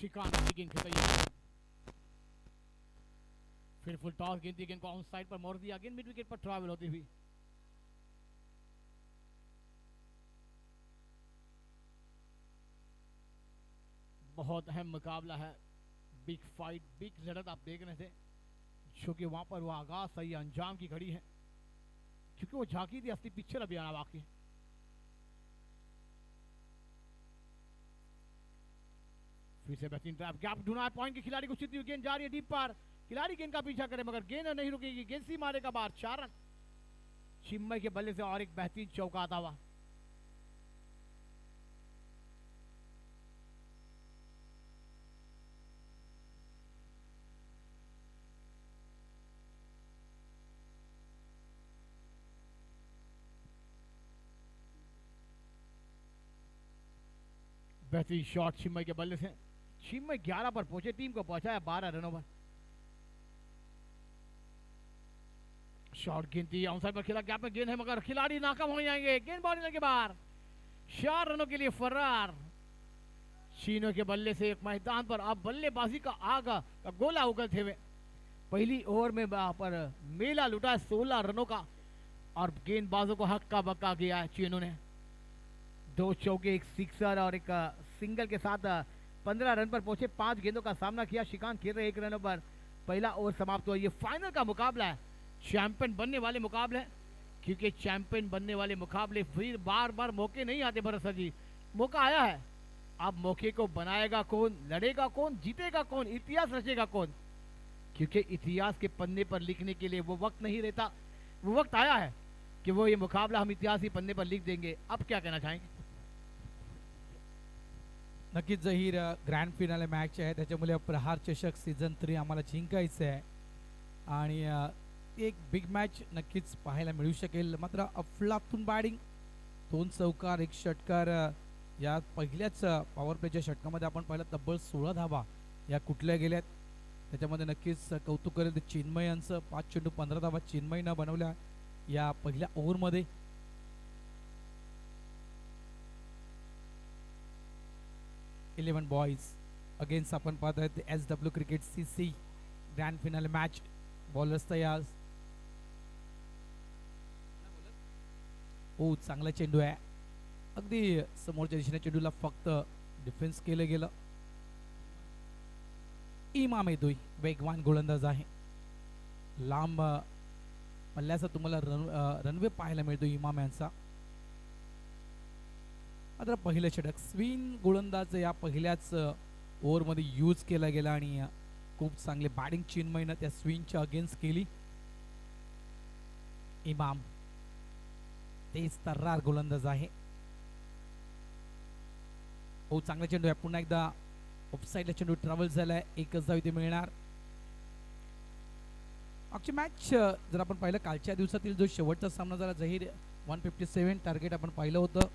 शिकान गेंद खेलता है, फिर फुल टॉस गेंद गेंद को ऑन साइड पर मोड़ दिया, गेंद मिड विकेट पर ट्रैवल होती हुई। बहुत अहम मुकाबला है, बिग फाइट, बिग लड़त आप देख रहे थे, जो कि वहां पर वो आगाज सही अंजाम की घड़ी है, क्योंकि वो झांकी थी असली पिक्चर अभी आना बाकी है। फिर से बेहतरीन ट्रैप, गैप ढूंढा, पॉइंट के खिलाड़ी को सीधी हुई गेंद जा रही है डीप पर, खिलाड़ी गेंद का पीछा करे मगर गेंद नहीं रुकेगी, गेंद सी मारेगा बाहर, 4 रन। चिन्मय के बल्ले से और एक बेहतरीन चौका आता हुआ। बेहतरीन शॉट चिन्मय के बल्ले से, चिन्मय 11 पर पहुंचे, टीम को पहुंचाया 12 रनों पर। शॉट गेंद थी, आउटसाइड पर खेला, गैप में गेंद है मगर खिलाड़ी नाकाम हो जाएंगे, गेंद बाउंड्री के बाहर, 4 रनों के लिए फरार। चीनों के बल्ले से एक मैदान पर अब बल्लेबाजी का आगा का गोला उगलते हुए पहली ओवर में पर मेला लुटा 16 रनों का, और गेंदबाजों को हक्का बक्का किया है चीनों ने। 2 चौके, एक सिक्सर और एक सिंगल के साथ 15 रन पर पहुंचे, 5 गेंदों का सामना किया। श्रीकांत खेल रहे 1 रनों पर, पहला ओवर समाप्त हुआ। ये फाइनल का मुकाबला है, चैंपियन बनने वाले मुकाबले, क्योंकि चैंपियन बनने वाले मुकाबले फिर बार बार मौके नहीं आते। भरत सर जी, मौका आया है, अब मौके को बनाएगा कौन, लड़ेगा कौन, जीतेगा कौन, इतिहास रचेगा कौन, क्योंकि इतिहास के पन्ने पर लिखने के लिए वो वक्त नहीं रहता, वो वक्त आया है कि वो ये मुकाबला हम इतिहास के पन्ने पर लिख देंगे। अब क्या कहना चाहेंगे? नक्कीच जहीर, ग्रँड फिनाले मॅच आहे, त्याच्यामुळे प्रहार चषक सीझन 3 आम्हाला जिंकायचं आहे आणि एक बिग मॅच नक्कीच पाहायला मिळू शकेल। मात्र अफलातून बॅटिंग, 2 चौकार, 1 षटकार, या पहिल्याच पॉवर प्लेच्या षटकामध्ये आपण पाहिलं तब्बल 16 धावा या कुठल्या गेल्यात। त्याच्यामध्ये नक्कीच कौतुक करेल चिन्मय यांचं, 5 चेंडू 15 धावा चिन्मयनं बनवल्या या पहिल्या ओव्हरमध्ये। 11 बॉयज अगेन्स्ट आपण पाहत आहेत SW cricket CC grand finale match. Bowlers तयार, हो चांगला चेंडू आहे, अगदी समोरच्या दिशेने चेंडूला फक्त डिफेन्स केलं गेलं। इमाम येतोय, वेगवान गोलंदाज आहे, लांब पल्ल्याचा तुम्हाला रनवे पाहायला मिळतो इमाम यांचा। मात्र पहिलं षटक स्विंग गोलंदाज या पहिल्याच ओव्हरमध्ये यूज केला गेला आणि खूप चांगले बॅटिंग चिन्मयनं त्या स्विंगच्या अगेन्स्ट केली। इमाम तेज तर्रार गोलंदाज आहे, हो चांगला चेंडू आहे, पुन्हा एकदा ऑफसाइडला चेंडू ट्रॅव्हल झालाय, एकच धाव इथे मिळणार। मागची मॅच जर आपण पाहिलं, कालच्या दिवसातील जो शेवटचा सामना झाला जहीर, 157 टार्गेट आपण पाहिलं होतं,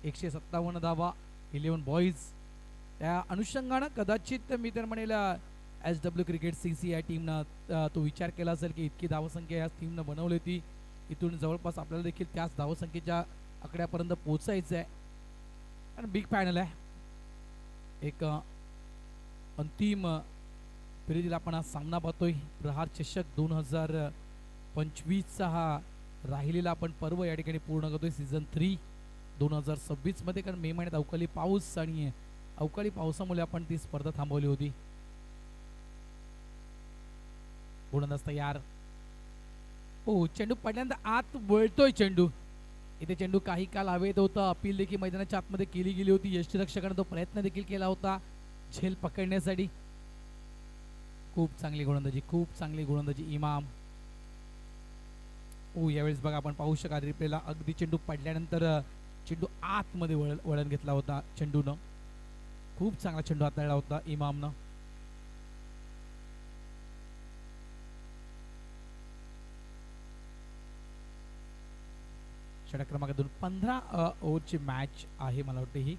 157 धावा, 11 बॉयज। त्या अनुषंगानं कदाचित मी तर म्हणेल SW क्रिकेट CC या टीमनं तो विचार केला असेल की इतकी धावसंख्या या टीमनं बनवली होती, इथून जवळपास आपल्याला देखील त्याच धावसंख्येच्या आकड्यापर्यंत पोहोचायचं आहे। आणि बिग फायनल आहे, एक अंतिम फेरीतील आपण हा सामना पाहतोय। प्रहार चषक 2025चा हा राहिलेला आपण पर्व या ठिकाणी पूर्ण करतोय सीझन 3 2026 मध्ये, कारण मे महिन्यात अवकाळी पाऊस आणि अवकाळी पावसामुळे आपण ती स्पर्धा थांबवली होती। गोलंदाज तयार, हो चेंडू पडल्यानंतर आत वळतोय चेंडू, इथे चेंडू काही काल हवेत होता, अपील देखील मैदानाच्या आतमध्ये केली गेली होती, यष्टिरक्षकाने तो प्रयत्न देखील केला होता झेल पकडण्यासाठी। खूप चांगली गोलंदाजी, खूप चांगली गोलंदाजी इमाम। हो यावेळेस बघा आपण पाहू शकाल रिप्लेला, अगदी चेंडू पडल्यानंतर चेंडू आतमध्ये वळण घेतला होता चेंडूनं, खूप चांगला चेंडू हाताळला होता इमामनं। षटक क्रमांक 2, 15 ओव्हरची मॅच आहे, मला वाटतं ही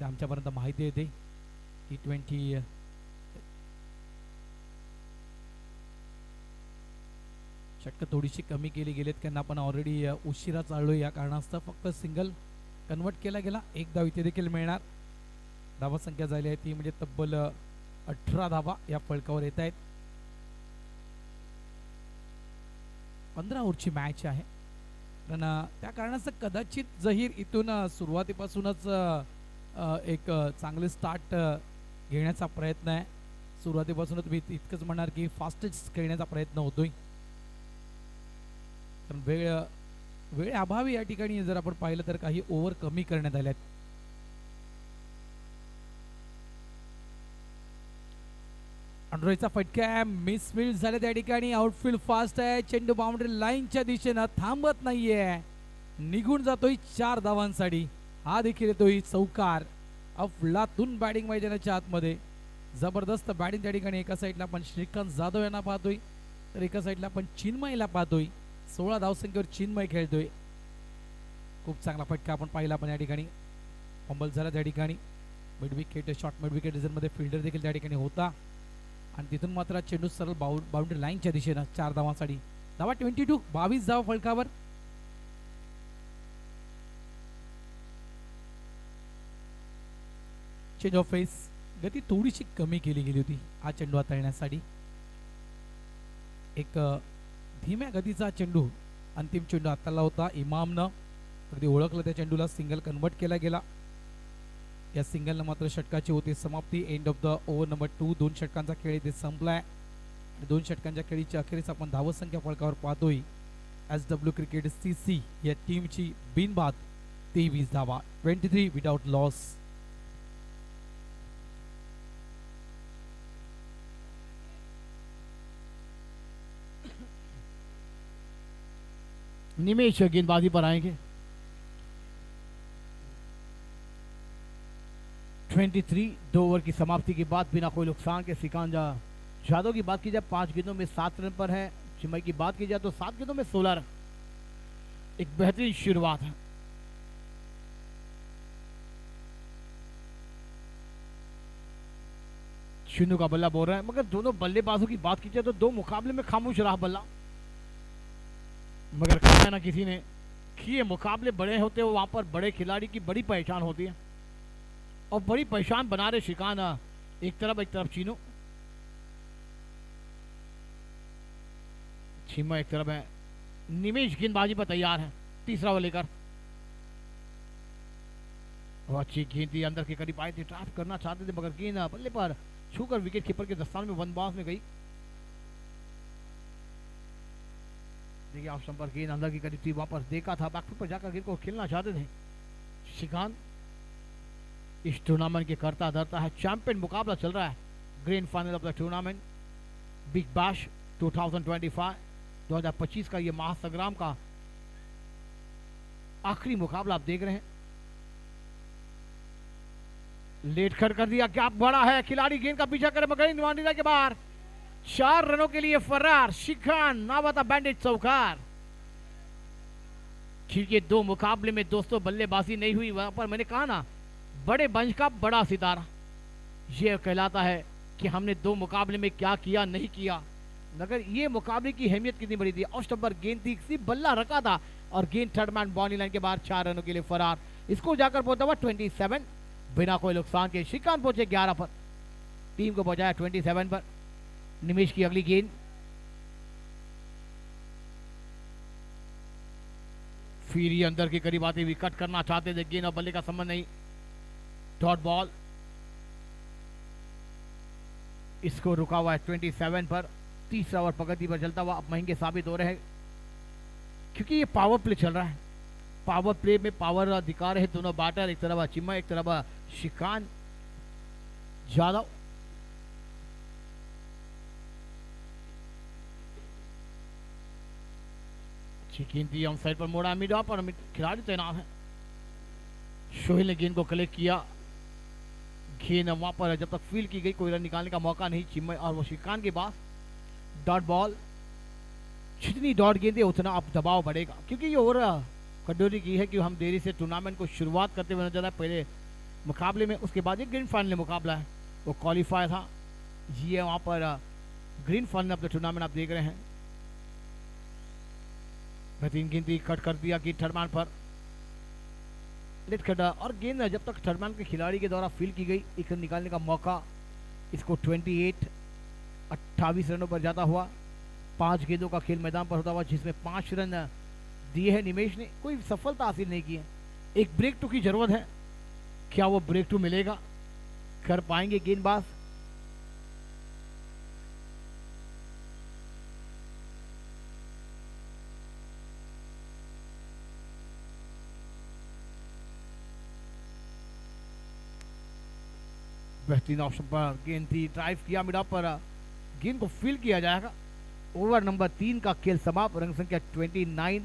आमच्यापर्यंत माहिती येते। T20 षटकं थोडीशी कमी केली गेलीत, कारण आपण ऑलरेडी उशिरा चाललो, या कारणास्तव फक्त सिंगल कन्वर्ट केला गेला, 1 धाव इथे देखील मिळणार। धावा संख्या झाली आहे ती म्हणजे तब्बल 18 धावा या फलकावर येत आहेत. 15 ओव्हरची मॅच आहे. पण त्या कारणाचं कदाचित जहीर इथून सुरुवातीपासूनच एक चांगले स्टार्ट घेण्याचा प्रयत्न आहे. सुरुवातीपासूनच मी इतकंच म्हणणार की फास्टेस्ट खेळण्याचा प्रयत्न होतोय. कारण वेळ अभावी या ठिकाणी जर आपण पाहिलं तर काही ओव्हर कमी करण्यात आल्यात. अंड्रोईचा फटका मिसफील्ड झाले त्या ठिकाणी. आउटफील्ड फास्ट आहे. चेंडू बाउंड्री लाईनच्या दिशेनं थांबत नाहीये, निघून जातोय 4 धावांसाठी. हा देखील येतोय चौकार. अफलातून बॅटिंग मैदानाच्या आतमध्ये जबरदस्त बॅटिंग त्या ठिकाणी. एका साईडला आपण श्रीकांत जाधव यांना पाहतोय तर एका साईडला आपण चिन्मयला पाहतोय. 16 धावसंख्येवर चिन्मय खेळतोय. खूप चांगला फटका आपण पाहिला. पण या ठिकाणी फंबल झाला त्या ठिकाणी. Mid wicket short mid wicket मध्ये फिल्डर देखील त्या ठिकाणी होता आणि तिथून मात्र चेंडू सरळ बाउंड्री लाईनच्या दिशेनं 4 धावांसाठी. धावा 22, 22 धावा फलकावर. चेंज ऑफ फेस, गती थोडीशी कमी केली गेली होती हा चेंडू हाताळण्यासाठी. एक धीम्या गतीचा चेंडू अंतिम चेंडू हाताळला होता इमामनं. अगदी ओळखलं त्या चेंडूला. सिंगल कन्वर्ट केला गेला. या सिंगलनं मात्र षटकाची होती समाप्ती. End of the over number 2. 2 षटकांचा खेळ इथे संपलाय. 2 षटकांच्या खेळीच्या अखेरीस आपण धावसंख्या फलकावर पाहतोय. SW क्रिकेट CC या टीमची बिनबाद 23 धावा. 23 विदाउट लॉस. निमेश गेंदबाजी पर आएंगे. 23 2 ओवर की समाप्ति के बाद बिना कोई नुकसान के श्रीकांत जाधव की बात की जाए 5 गेंदों में 7 रन पर है. चिन्मय की बात की जाए तो 7 गेंदों में 16 रन. एक बेहतरीन शुरुआत है. शिनू का बल्ला बोल रहा है, मगर दोनों बल्लेबाजों की बात की जाए तो 2 मुकाबले में खामोश रहा बल्ला. मगर कहा ना किसी ने कि ये मुकाबले बड़े होते हैं, वहां पर बड़े खिलाड़ी की बड़ी पहचान होती है और बड़ी पहचान बना रहे शिकान. एक तरफ चीनू, छिमा एक तरफ है. निमेश गेंदबाजी पर तैयार है. तीसरा ओवर लेकर अच्छी गेंद थी, अंदर के करीब आए थे, ट्रैप करना चाहते थे मगर गेंद बल्ले पर छूकर विकेट कीपर के दस्तान में वन बाउंस में गई. देखिए ऑफ स्टंप पर गेंद अंदर की करीब थी, वापस देखा था, बैकफुट पर जाकर गेंद को खेलना चाहते थे. शिकान इस टूर्नामेंट के करता धरता है. चैंपियन मुकाबला चल रहा है. Grand final of the tournament big bash 2025 का ये महासंग्राम का आखिरी मुकाबला आप देख रहे हैं. लेट खड़ कर दिया, गैप बड़ा है. खिलाड़ी गेंद का पीछा करे मगर बाउंड्री के बाहर. 4 रनों के लिए फरार शिखान. नावाता बैंडेज चौकार. क्योंकि 2 मुकाबले में दोस्तों बल्लेबाजी नहीं हुई. वहां पर मैंने कहा ना, बड़े बंच का बड़ा सितारा यह कहलाता है कि हमने 2 मुकाबले में क्या किया नहीं किया. मगर ये मुकाबले की अहमियत कितनी बड़ी थी. ऑफ स्टंप पर गेंद थी, सिर्फ बल्ला रखा था और गेंद थर्ड मैन बाउंड्री लाइन के बाहर 4 रनों के लिए फरार. इसको जाकर पहुंचा हुआ 27 बिना कोई नुकसान के. श्रीकांत पहुंचे 11 पर. टीम को पहुंचाया 27 पर. निमेश की अगली गेंद फिर ही अंदर के करीब आते हुए कट करना चाहते थे. गेंद और बल्ले का संबंध नहीं. Dot ball. इसको रुका हुआ है 27 पर. तीसरा ओवर प्रगति पर चलता हुआ अब महंगे साबित हो रहे हैं क्योंकि ये पावर प्ले चल रहा है. पावर प्ले में पावर दिखा रहे दोनों बैटर. एक तरफ चिम्मा, एक तरफ शिकान जाधव. गेंद ऑन साइड पर मोड़ा मिड ऑफ और खिलाड़ी तैनात है. सोहेल ने गेंद को कलेक्ट किया. गेंद वहां पर जब तक फील्ड की गई कोई रन निकालने का मौका नहीं. चिम्मय और वो शिकान के पास. Dot ball. जितनी डॉट गेंदे उतना अब दबाव बढ़ेगा क्योंकि ये ओवर कटोरी की है कि हम देरी से टूर्नामेंट को शुरुआत करते हुए नजर आए. पहले मुकाबले में, उसके बाद एक ग्रैंड फाइनल मुकाबला है, वो क्वालिफाई था. ये वहां पर grand final of the tournament आप देख रहे हैं. बेहतरीन गेंद कट कर दिया कि थर्ड मैन पर. लेट खड़ा और गेंद जब तक थर्डमैन के खिलाड़ी के द्वारा फील की गई, एक रन निकालने का मौका, इसको 28 रनों पर जाता हुआ। 5 गेंदों का खेल मैदान पर होता हुआ जिसमें 5 रन दिए हैं निमेश ने, कोई सफलता हासिल नहीं की है। एक ब्रेक टू की जरूरत है, क्या वो ब्रेक टू मिलेगा, कर पाएंगे गेंदबाज? बेहतरीन ऑप्शन पर गेंद थी, ड्राइव किया मिड ऑफ पर, गेंद को फील किया जाएगा। ओवर नंबर 3 का खेल समाप्त। रन संख्या 29,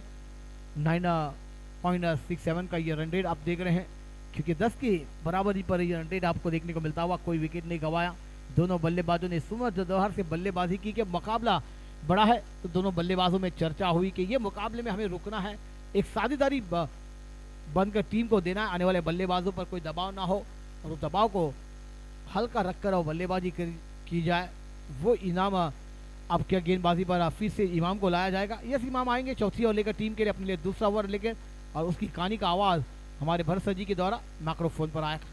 9.67 का ये रन रेट आप देख रहे हैं, क्योंकि 10 की बराबरी पर ये रन रेट आपको देखने को मिलता हुआ। कोई विकेट नहीं गंवाया, दोनों बल्लेबाजों ने सुमधुर व्यवहार से बल्लेबाजी की। कि मुकाबला बड़ा है तो दोनों बल्लेबाजों में चर्चा हुई कि ये मुकाबले में हमें रुकना है, एक साझेदारी बनकर टीम को देना है, आने वाले बल्लेबाजों पर कोई दबाव ना हो और उस दबाव को हल्का रखकर और बल्लेबाजी की जाए। वो इनाम अब क्या गेंदबाजी पर फिर से इमाम को लाया जाएगा। यस, इमाम आएंगे चौथी ओवर लेकर टीम के लिए, अपने लिए दूसरा ओवर लेकर, और उसकी कहानी का आवाज़ हमारे भरत सर जी के द्वारा माइक्रोफोन पर आएगा।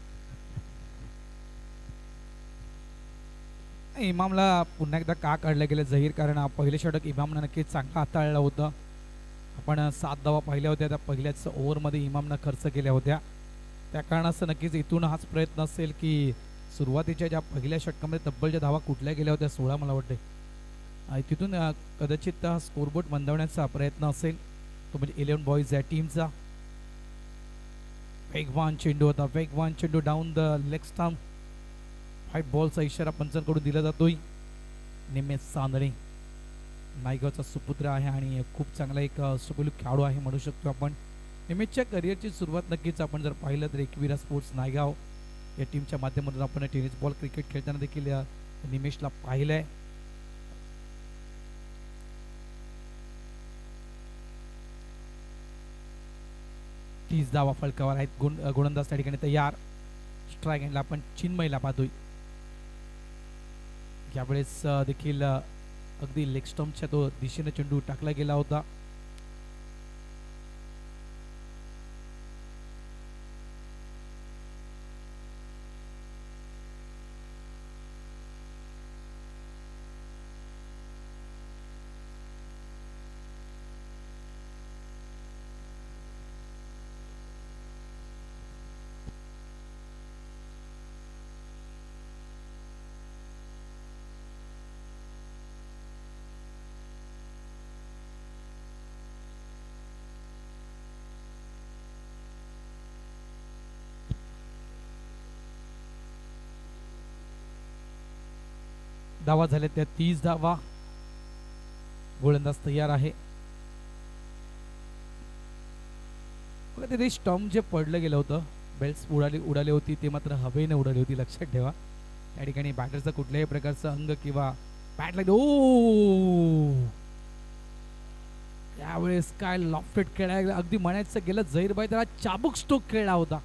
इमामला पुन्हा एकदा का काढलं गेलं जाहीर, कारण पहिले षटक इमामनं नक्कीच चांगलं हाताळलं होतं. आपण 7 धावा पाहिल्या होत्या, त्या पहिल्याच ओव्हरमध्ये इमामनं खर्च केल्या होत्या. त्या कारणास्तव नक्कीच इथून हाच प्रयत्न असेल की सुरुवातीच्या ज्या पहिल्या षटकामध्ये तब्बल ज्या धावा कुठल्या गेल्या होत्या 16 मला वाटते, तिथून कदाचित स्कोरबोर्ड मंदावण्याचा प्रयत्न असेल तो म्हणजे 11 बॉयज या टीमचा. वेगवान चेंडू होता, वेगवान चेंडू डाऊन द लेग स्टंप. 5 बॉलचा इशारा पंचांकडून दिला जातोय. निमेश चांदणे नायगावचा सुपुत्र आहे आणि खूप चांगला एक सुबोलू खेळाडू आहे म्हणू शकतो आपण. निमेशच्या करिअरची सुरुवात नक्कीच आपण जर पाहिलं तर एकविरा स्पोर्ट्स नायगाव या टीमच्या माध्यमातून आपण टेनिस बॉल क्रिकेट खेळताना देखील निमेशला पाहिलंय. तीस धावा फलकावर आहेत. गोलंदाज त्या ठिकाणी तयार. स्ट्राईक एंडला आपण चिन्मयला पाहतोय. यावेळेस देखील अगदी लेग स्टंपच्या तो दिशेने चेंडू टाकला गेला होता. धावा झाल्या त्या 30 धावा. गोलंदाज तयार आहे. बघा तिथे स्टंप जे पडलं गेलं होतं, बेल्स उडाली होती, ते मात्र हवेने उडाली होती, लक्षात ठेवा. त्या ठिकाणी बॅटरचं कुठल्याही प्रकारचं अंग किंवा बॅट लागली. ओ त्यावेळेस काय लॉफ्टेड खेळायला अगदी म्हणायचं गेलं झहीरभाई त्याला चाबूक स्ट्रोक खेळला होता.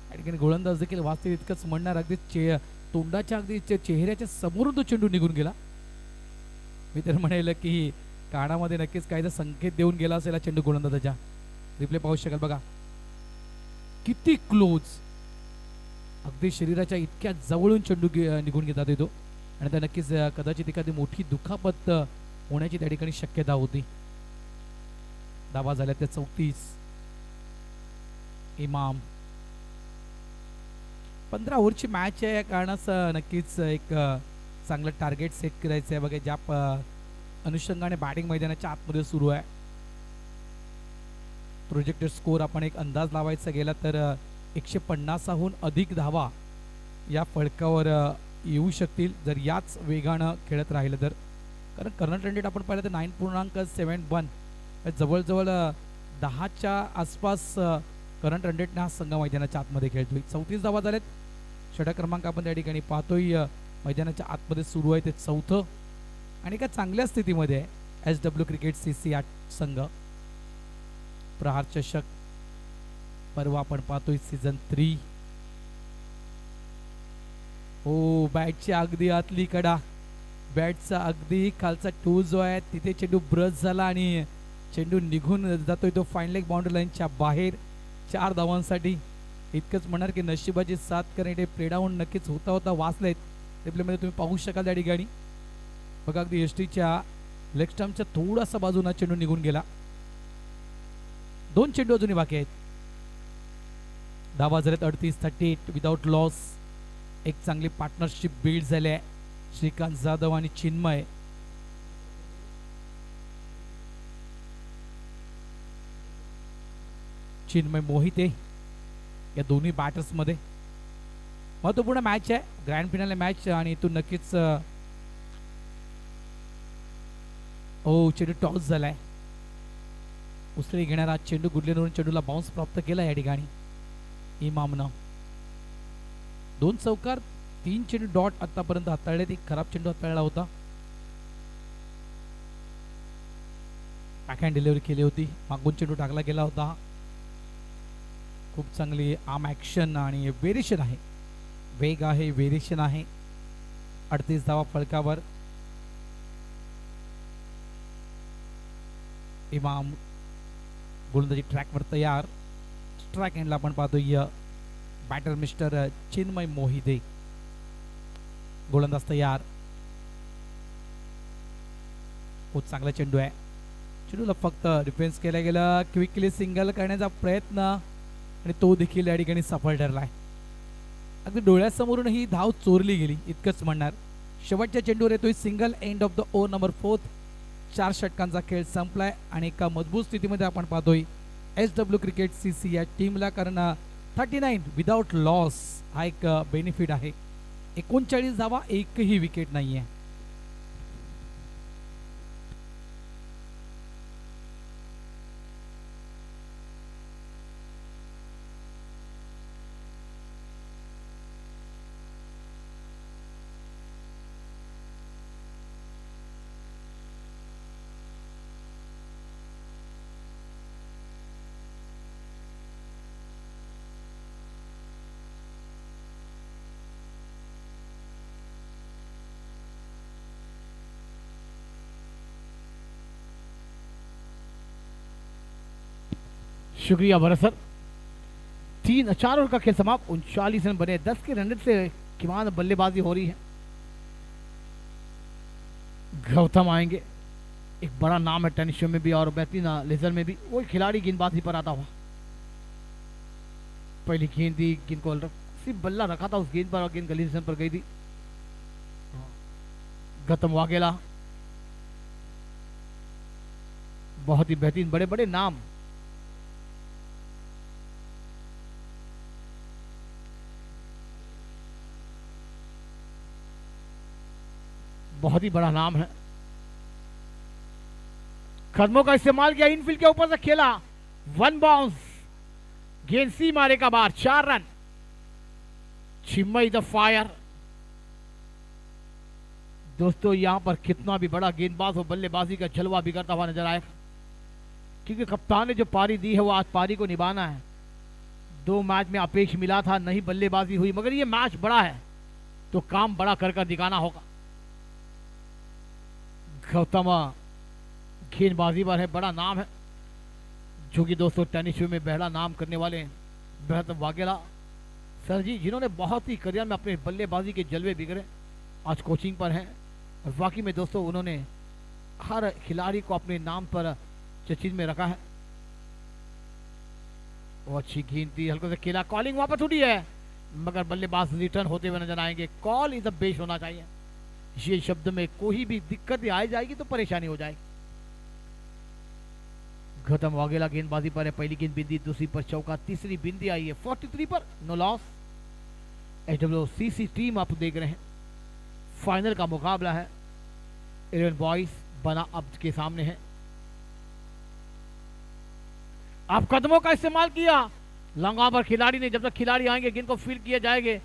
त्या ठिकाणी गोलंदाज देखील वास्तविक इतकंच म्हणणार, अगदी तोंडाच्या अगदी चेहऱ्याच्या समोरून तो चेंडू निघून गेला. मी तर म्हणेल की कानामध्ये नक्कीच काहीचा संकेत देऊन गेला असेल चेंडू गोलंदाजाच्या. रिप्ले पाहू शकाल बघा, किती क्लोज, अगदी शरीराच्या इतक्या जवळून चेंडू निघून घेतात येतो. आणि त्या नक्कीच कदाचित एखादी मोठी दुखापत होण्याची त्या ठिकाणी शक्यता होती. धावा झाल्या त्या 34. इमाम 15 ओव्हरची मॅच आहे, या कारणाचं नक्कीच एक चांगलं टार्गेट सेट करायचं आहे. बघा ज्या अनुषंगाने बॅटिंग मैदानाच्या आतमध्ये सुरू आहे. प्रोजेक्टेड स्कोर आपण एक अंदाज लावायचा गेला तर 150हून अधिक धावा या फळकावर येऊ शकतील जर याच वेगानं खेळत राहिलं तर. कारण करंट रन रेट आपण पाहिलं तर 9.71, जवळजवळ 10च्या आसपास करंट रन रेटने हा संघ मैदानाच्या आतमध्ये खेळतोय. 34 धावा झालेत. षटक क्रमांक आपण त्या ठिकाणी पाहतोय मैदानाच्या आतमध्ये सुरू आहे, ते 4थं आणि एका चांगल्या स्थितीमध्ये आहे SW क्रिकेट CC संघ. प्रहार चषक पर्व आपण पाहतोय सीझन 3. हो बॅटच्या अगदी आतली कडा, बॅटचा अगदी खालचा टो जो आहे तिथे चेंडू ब्रश झाला आणि चेंडू निघून जातोय तो फाईन लेग बाउंड्री लाईनच्या बाहेर. 4 धावांसाठी. इतकंच म्हणणार की नशिबाची साथ करणे प्लेडाऊन नक्कीच होता होता वाचलेत. रिप्लेमध्ये तुम्ही पाहू शकाल त्या ठिकाणी. बघा अगदी एसटीच्या लेग स्टंपच्या थोडासा बाजूला चेंडू निघून गेला. 2 चेंडू अजूनही बाकी आहेत. धावा झालेत 38-38 विदाउट लॉस. एक चांगली पार्टनरशिप बिल्ड झाली आहे श्रीकांत जाधव आणि चिन्मय. चिन्मय मोहिते या दोन्ही बॅटर्स मध्ये महत्वपूर्ण मॅच आहे, ग्रँड फिनाले मॅच. आणि इथून नक्कीच चेंडू टॉस झालाय. उसळी घेणारा चेंडू गुडलेनवरून चेंडूला बाउन्स प्राप्त केला या ठिकाणी इमामनं. 2 चौकार 3 चेंडू डॉट आतापर्यंत हाताळलेत. एक खराब चेंडू हाताळला होता. बॅकहँड डिलिव्हरी केली होती, मागून चेंडू टाकला गेला होता. खूप चांगली आर्म ॲक्शन आणि व्हेरिएशन आहे, वेग आहे, व्हेरिएशन आहे. 38 धावा फलकावर. इमाम गोलंदाजी ट्रॅकवर तयार. स्ट्राईक एंडला आपण पाहतोय बॅटर मिस्टर चिन्मय मोहिते. गोलंदाज तयार. खूप चांगला चेंडू आहे. चेंडूला फक्त डिफेन्स केला गेला. क्विकली सिंगल करण्याचा प्रयत्न आणि तो देखील या ठिकाणी सफल ठरलाय. अगदी डोळ्यासमोरून ही धाव चोरली गेली इतकंच म्हणणार. शेवटच्या चेंडूवर येतोय single. End of the over number 4. 4 षटकांचा खेळ संपलाय आणि एका मजबूत स्थितीमध्ये आपण पाहतोय SW क्रिकेट CC या टीमला. कारण 39 विदाउट लॉस हा एक बेनिफिट आहे. 39 धावा, एकही विकेट नाहीये. शुक्रिया भरत सर. 4 ओवर का खेल समाप्त. 39 रन बने. 10 के रन से किमान बल्लेबाजी हो रही है. गौतम आएंगे, एक बड़ा नाम है टेनिस शो में भी और बेहतरीन लेजर में भी. वही खिलाड़ी गेंदबाजी पर आता हुआ. पहली गेंद दी, गेंद को सिर्फ बल्ला रखा था उस गेंद पर और गेंद गली पर गई थी. गौतम वाघेला, बहुत ही बेहतरीन, बड़े बड़े नाम. बहुत ही बड़ा नाम है. कदमों का इस्तेमाल किया, इनफील्ड के ऊपर से खेला. 1 बाउंस, गेंद सी मारे का बाहर. 4 रन. Chinmay the fire. दोस्तों यहां पर कितना भी बड़ा गेंदबाज हो, बल्लेबाजी का जलवा बिगड़ता हुआ नजर आएगा, क्योंकि कप्तान ने जो पारी दी है वो आज पारी को निभाना है. 2 मैच में अपेक्ष मिला था, नहीं बल्लेबाजी हुई, मगर ये मैच बड़ा है तो काम बड़ा कर दिखाना होगा. गौतम गेंदबाजी पर है, बड़ा नाम है, जो कि दोस्तों टेनिस में बड़ा नाम करने वाले हैं भरत वाघेला सर जी, जिन्होंने बहुत ही करियर में अपने बल्लेबाजी के जलवे बिगड़े, आज कोचिंग पर हैं. और वाकई में दोस्तों उन्होंने हर खिलाड़ी को अपने नाम पर चर्चित में रखा है. वो अच्छी गेंद थी, हल्के से खेला. कॉलिंग वापस उठी है, मगर बल्लेबाज रिटर्न होते हुए नजर आएंगे. कॉल इज द बेस्ट होना चाहिए. ये शब्द में कोई भी दिक्कत आ जाएगी तो परेशानी हो जाएगी. गौतम वाघेला गेंदबाजी पर है. पहली गेंद बिंदी, दूसरी पर चौका, तीसरी बिंदी आई है. 43 पर नो लॉस. SWCC टीम आप देख रहे हैं. फाइनल का मुकाबला है. 11 बॉयज बना अब के सामने है. आप कदमों का इस्तेमाल किया. लंगा पर खिलाड़ी ने, जब तक खिलाड़ी आएंगे गेंद को फील्ड किए जाएंगे.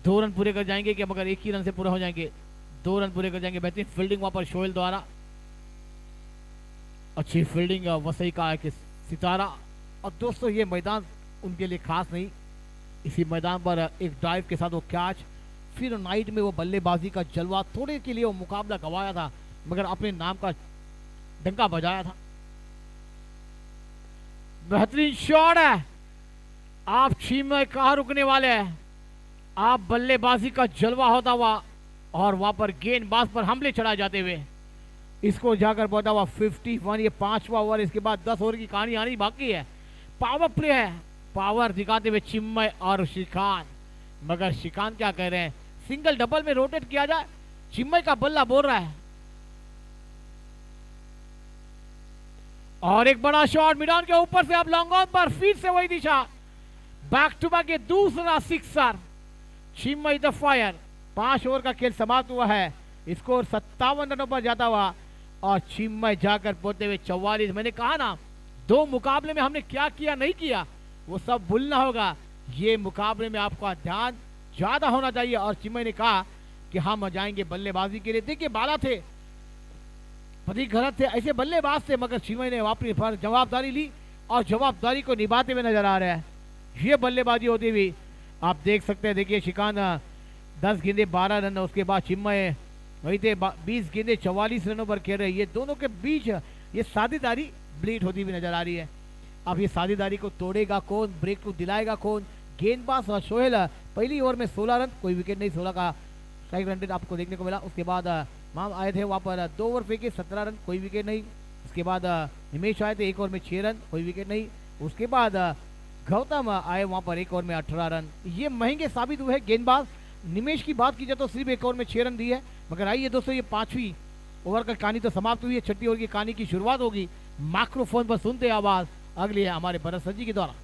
2 रन पूरे कर जाएंगे कि मगर 1 ही रन से पूरे हो जाएंगे. 2 रन पूरे कर जाएंगे. बेहतरीन फील्डिंग वहां पर शोएल द्वारा. अच्छी फील्डिंग वसई का एक सितारा. और दोस्तों ये मैदान उनके लिए खास नहीं, इसी मैदान पर एक ड्राइव के साथ वो कैच, फिर नाइट में वो बल्लेबाजी का जलवा. थोड़े के लिए वो मुकाबला गंवाया था, मगर अपने नाम का डंका बजाया था. बेहतरीन शॉट है, आप चिन्मय कहाँ रुकने वाले हैं? आप बल्लेबाजी का जलवा होता हुआ और वहां पर गेंदबाज पर हमले चढ़ाए जाते हुए इसको जाकर पहुंचा हुआ 51। ये 5वां ओवर, इसके बाद 10 ओवर की कहानी आनी बाकी है। पावर प्ले है, पावर दिखाते हुए चिन्मय और श्रीकांत, मगर श्रीकांत क्या कह रहे हैं? सिंगल डबल में रोटेट किया जाए। चिन्मय का बल्ला बोल रहा है और एक बड़ा शॉट मिडान के ऊपर से, अब लॉन्ग ऑन पर फिर से वही दिशा, बैक टू बैक ये दूसरा sixer. Chinmay the fire. 5 over का खेल समाप्त हुआ है, स्कोर 57 रनों पर जाता हुआ और चिन्मय जाकर पहुंचते हुए 44। मैंने कहा ना, 2 मुकाबले में हमने क्या किया नहीं किया वो सब भूलना होगा। ये मुकाबले में आपका ध्यान ज्यादा होना चाहिए और चिन्मय ने कहा कि हम जाएंगे बल्लेबाजी के लिए। देखिए बाला थे, प्रतीक घरत थे, ऐसे बल्लेबाज थे, मगर चिन्मय ने अपनी जवाबदारी ली और जवाबदारी को निभाते हुए नजर आ रहा है। ये बल्लेबाजी होती हुई आप देख सकते हैं। देखिए श्रीकांत 10 गेंदे 12 रन, उसके बाद चिन्मय वही थे 20 गेंदे 44 रनों पर खेल रहे। ये दोनों के बीच ये साझेदारी ब्लीड होती हुई नजर आ रही है। अब ये साझेदारी को तोड़ेगा कौन, ब्रेक को दिलाएगा कौन? गेंदबाज और सोहेल पहली ओवर में 16 रन, कोई विकेट नहीं, 16 का स्ट्राइक रन रेट आपको देखने को मिला। उसके बाद माम आए थे वहाँ पर 2 ओवर फेंके 17 रन, कोई विकेट नहीं। उसके बाद हिमेश आए थे 1 ओवर में 6 रन, कोई विकेट नहीं। उसके बाद गौतम आए वहाँ पर 1 ओवर में 18 रन। ये महंगे साबित हुए हैं गेंदबाज। निमेश की बात की जाए तो सिर्फ 1 ओवर में 6 रन दिए है। मगर आइए दोस्तों, ये 5वीं ओवर का कहानी तो समाप्त हुई है, 6ठी ओवर की कहानी की शुरुआत होगी। माइक्रोफोन पर सुनते आवाज अगली है हमारे भरत सर जी के द्वारा।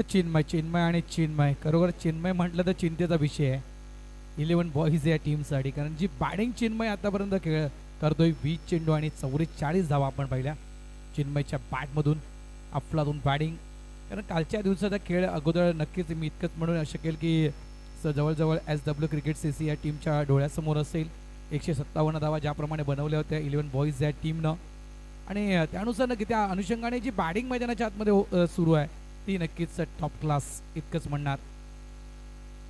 चिन्मय चिन्मय आणि चिन्मय, खरोखर चिन्मय म्हटलं तर चिंतेचा विषय आहे 11 बॉईज या टीमसाठी, कारण जी बॅटिंग चिन्मय आतापर्यंत खेळ करतोय 20 चेंडू आणि 44 धावा आपण पाहिल्या चिन्मयच्या बॅटमधून, अफलातून बॅटिंग। कारण कालच्या दिवसाचा खेळ अगोदर नक्कीच मी इतकंच म्हणू शकेल की जवळजवळ SW क्रिकेट CC या टीमच्या डोळ्यासमोर असेल। 157 धावा ज्याप्रमाणे बनवल्या होत्या 11 बॉईज या टीमनं, आणि त्यानुसार नक्की त्या अनुषंगाने जी बॅटिंग मैदानाच्या आतमध्ये सुरू आहे ती नक्कीच टॉप क्लास इतकंच म्हणणार।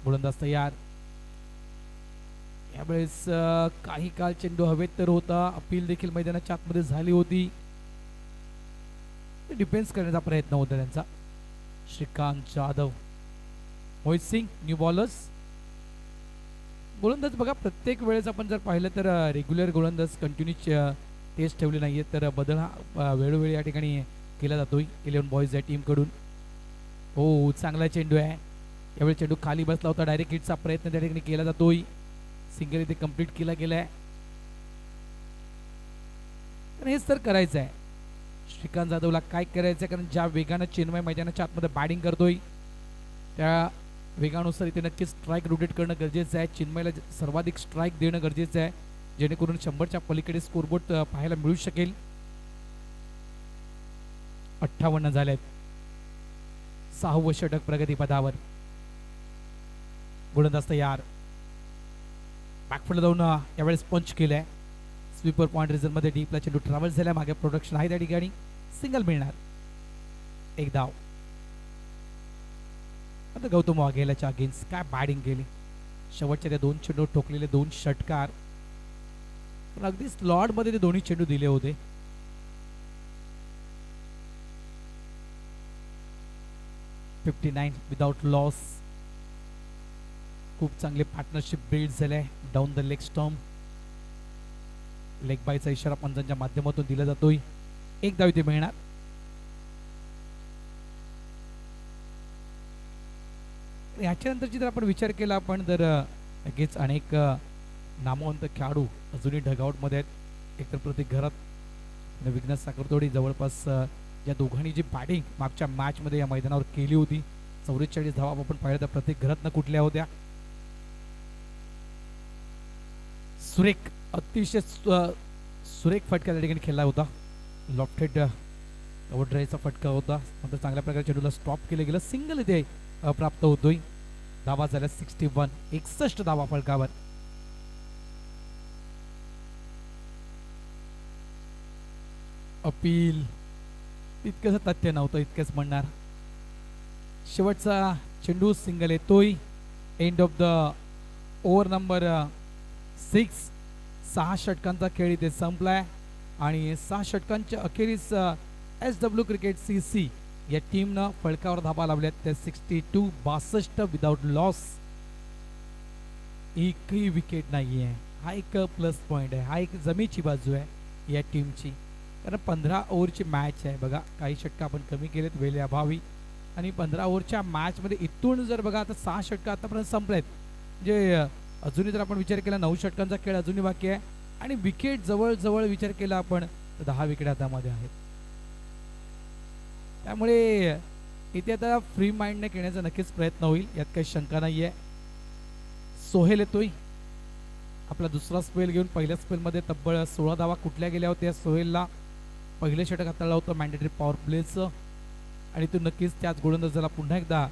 गोलंदाज तयार, यावेळेस काही काल चेंडू हवेत तर होता, अपील देखील मैदानाच्या आतमध्ये झाली होती, डिफेन्स करण्याचा प्रयत्न होता त्यांचा। श्रीकांत जाधव, मोहित सिंग न्यू बॉलर्स। गोलंदाज बघा प्रत्येक वेळेस आपण जर पाहिलं तर रेग्युलर गोलंदाज कंटिन्यू टेस्ट ठेवले नाहीये, तर बदल हा वेळोवेळी या ठिकाणी केला जातोय 11 बॉईज या टीमकडून। हो, चांगला चेंडू आहे, यावेळी चेंडू खाली बसला होता, डायरेक्ट हिटचा प्रयत्न त्या ठिकाणी केला जातोय, सिंगल इथे कंप्लीट केला गेलाय। तर हेच तर करायचं आहे श्रीकांत जाधवला, काय करायचं आहे? कारण ज्या वेगानं चिन्मय मैदानाच्या आतमध्ये बॅटिंग करतोय त्या वेगानुसार इथे नक्कीच स्ट्राईक रोटेट करणं गरजेचं आहे। चिन्मयला सर्वाधिक स्ट्राईक देणं गरजेचं आहे, जेणेकरून 100च्या पलीकडे स्कोरबोर्ड पाहायला मिळू शकेल। 58 झालेत, 6वं षटक प्रगतीपथावर। गोलंदाज तयार, बॅकफुटला जाऊन यावेळेस पंच केलाय, स्वीपर पॉइंट रिझन मध्ये डीपला चेंडू ट्रॅव्हल झाला, मागे प्रोडक्शन आहे त्या ठिकाणी, सिंगल मिळणार, 1 धाव। आता गौतम वाघेलाच्या अगेन्स्ट काय बॅटिंग केली, शेवटच्या त्या 2 चेंडू ठोकलेले 2 षटकार, अगदी स्लॉट मध्ये ते दोन्ही चेंडू दिले होते। विदाउट लॉस, खूप चांगले पार्टनरशिप बिल्ड झाले down the leg stump. Leg बायचा इशारा पंचांच्या माध्यमातून दिला जातोय, 1 धाव इथे मिळणार। याच्यानंतरची जर आपण विचार केला आपण तर लगेच अनेक नामवंत खेळाडू अजूनही ढगआउट मध्ये आहेत। एकतर प्रतीक घरत विघ्नेश साखरतोडी, जवळपास या दोघांनी जी बॅटिंग मागच्या मॅच मध्ये या मैदानावर केली होती 44 धावा आपण पाहिलं तर प्रतीक घरतनं कुठल्या होत्या। सुरेख, अतिशय सुरेख फटका त्या ठिकाणी खेळला होता, लॉफ्टेड ओव्हरड्राईव्हचा फटका होता, नंतर चांगल्या प्रकारे चेंडूला स्टॉप केलं गेलं, सिंगल इथे प्राप्त होतोय। धावा झाल्या 61, 61 धावा फलकावर। अपील इतकंच तथ्य नव्हतं, इतकंच म्हणणार। शेवटचा चेंडू सिंगल येतोय, end of the over number 6। 6 षटकांचा खेळ इथे संपलाय आणि 6 षटकांच्या अखेरीस SW क्रिकेट CC या टीमनं फळकावर धाबा लावल्यात त्या 62 विदाउट लॉस. एकही विकेट नाही आहे. हा एक प्लस पॉइंट आहे, हा एक जमेची बाजू आहे या टीमची. कारण 15 ओव्हरची मॅच आहे बघा. काही षटकं आपण कमी केलेत वेळे अभावी, आणि 15 ओव्हरच्या मॅचमध्ये इथून जर बघा आता 6 षटकं आतापर्यंत संपलेत. म्हणजे अजूनही जर आपण विचार केला 9 षटकांचा खेळ अजूनही बाकी आहे, आणि विकेट जवळ विचार केला आपण तर 10 विकेट हातामध्ये आहेत. त्यामुळे इथे आता फ्री माइंडने खेळण्याचा नक्कीच प्रयत्न होईल, यात काही शंका नाही आहे. सोहेल येतोय आपला दुसरा स्पेल घेऊन. पहिल्या स्पेलमध्ये तब्बल 16 धावा कुठल्या गेल्या होत्या. सोहेलला पहिले षटक हाताळलं होतं मॅन्डेटरी पॉवर प्लेचं, आणि तो नक्कीच त्याच गोलंदाजाला पुन्हा एकदा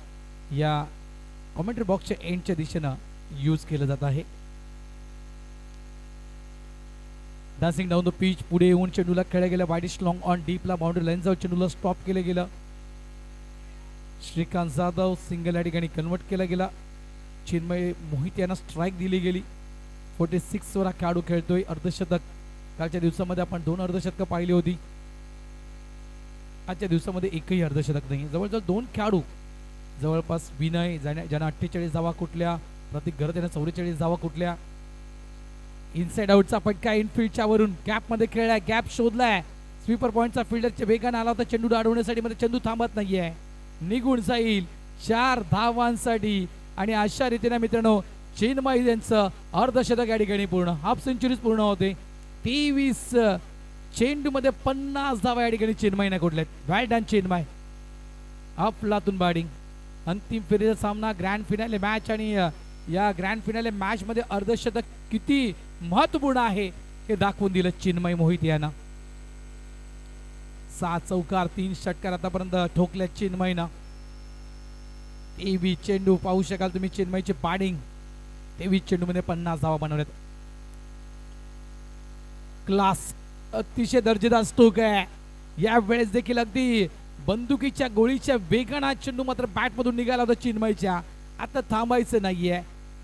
या कॉमेंट्री बॉक्सच्या एंडच्या दिशेनं यूज केलं जात आहे. डान्सिंग डाऊन द पिच, पुढे येऊन चेंडूला खेळलं गेलं. वाईडिश लॉंग ऑन डीपला बाउंड्री लाईन जाऊन चेंडूला स्टॉप केलं गेलं. श्रीकांत जाधव सिंगल या ठिकाणी कन्वर्ट केला गेला. चिन्मय मोहित यांना स्ट्राईक दिली गेली. 46 वर हा खेळाडू खेळतोय. अर्धशतक कालच्या दिवसामध्ये आपण 2 अर्धशतकं पाहिली होती. आजच्या दिवसामध्ये एकही अर्धशतक नाही. जवळजवळ 2 खेळाडू जवळपास विनय ज्यांना 48 धावा कुठल्या, प्रतीक गरत यांना 44 धावा कुठल्या. इनसाइड आउटचा फटका इनफिल्डच्या वरून गॅपमध्ये खेळलाय, गॅप शोधलाय. स्वीपर पॉइंटचा फिल्डरच्या वेगाने आला होता चेंडू अडवण्यासाठी, मध्ये चेंडू थांबत नाहीये, निघून जाईल 4 धावांसाठी. आणि अशा रीतीने मित्रांनो चिन्मय यांचं अर्धशतक या ठिकाणी पूर्ण, हाफ सेंचुरीज पूर्ण होते. 23 चेंडू मध्ये 50 धावा या ठिकाणी चिन्मयने कोटल्यात. वेल डन चिन्मय. अफलातून बॅटिंग. अंतिम फेरीचा सामना, ग्रँड फिनाले मॅच, आणि या ग्रँड फिनाले मॅच मध्ये अर्धशतक किती महत्वपूर्ण आहे हे दाखवून दिलं चिन्मय मोहित यांना. 6 चौकार 3 षटकार आतापर्यंत ठोकल्या चिन्मयनं. 23 चेंडू पाहू शकाल तुम्ही चिन्मयची बॅटिंग. 23 चेंडू मध्ये 50 धावा बनवल्यात. क्लास, अतिशय दर्जेदार स्ट्रोक आहे. या वेळेस देखील अगदी बंदुकीच्या गोळीच्या वेगाने चेंडू मात्र बॅट मधून निघाला होता चिन्मयच्या. आता थांबायचं नाहीये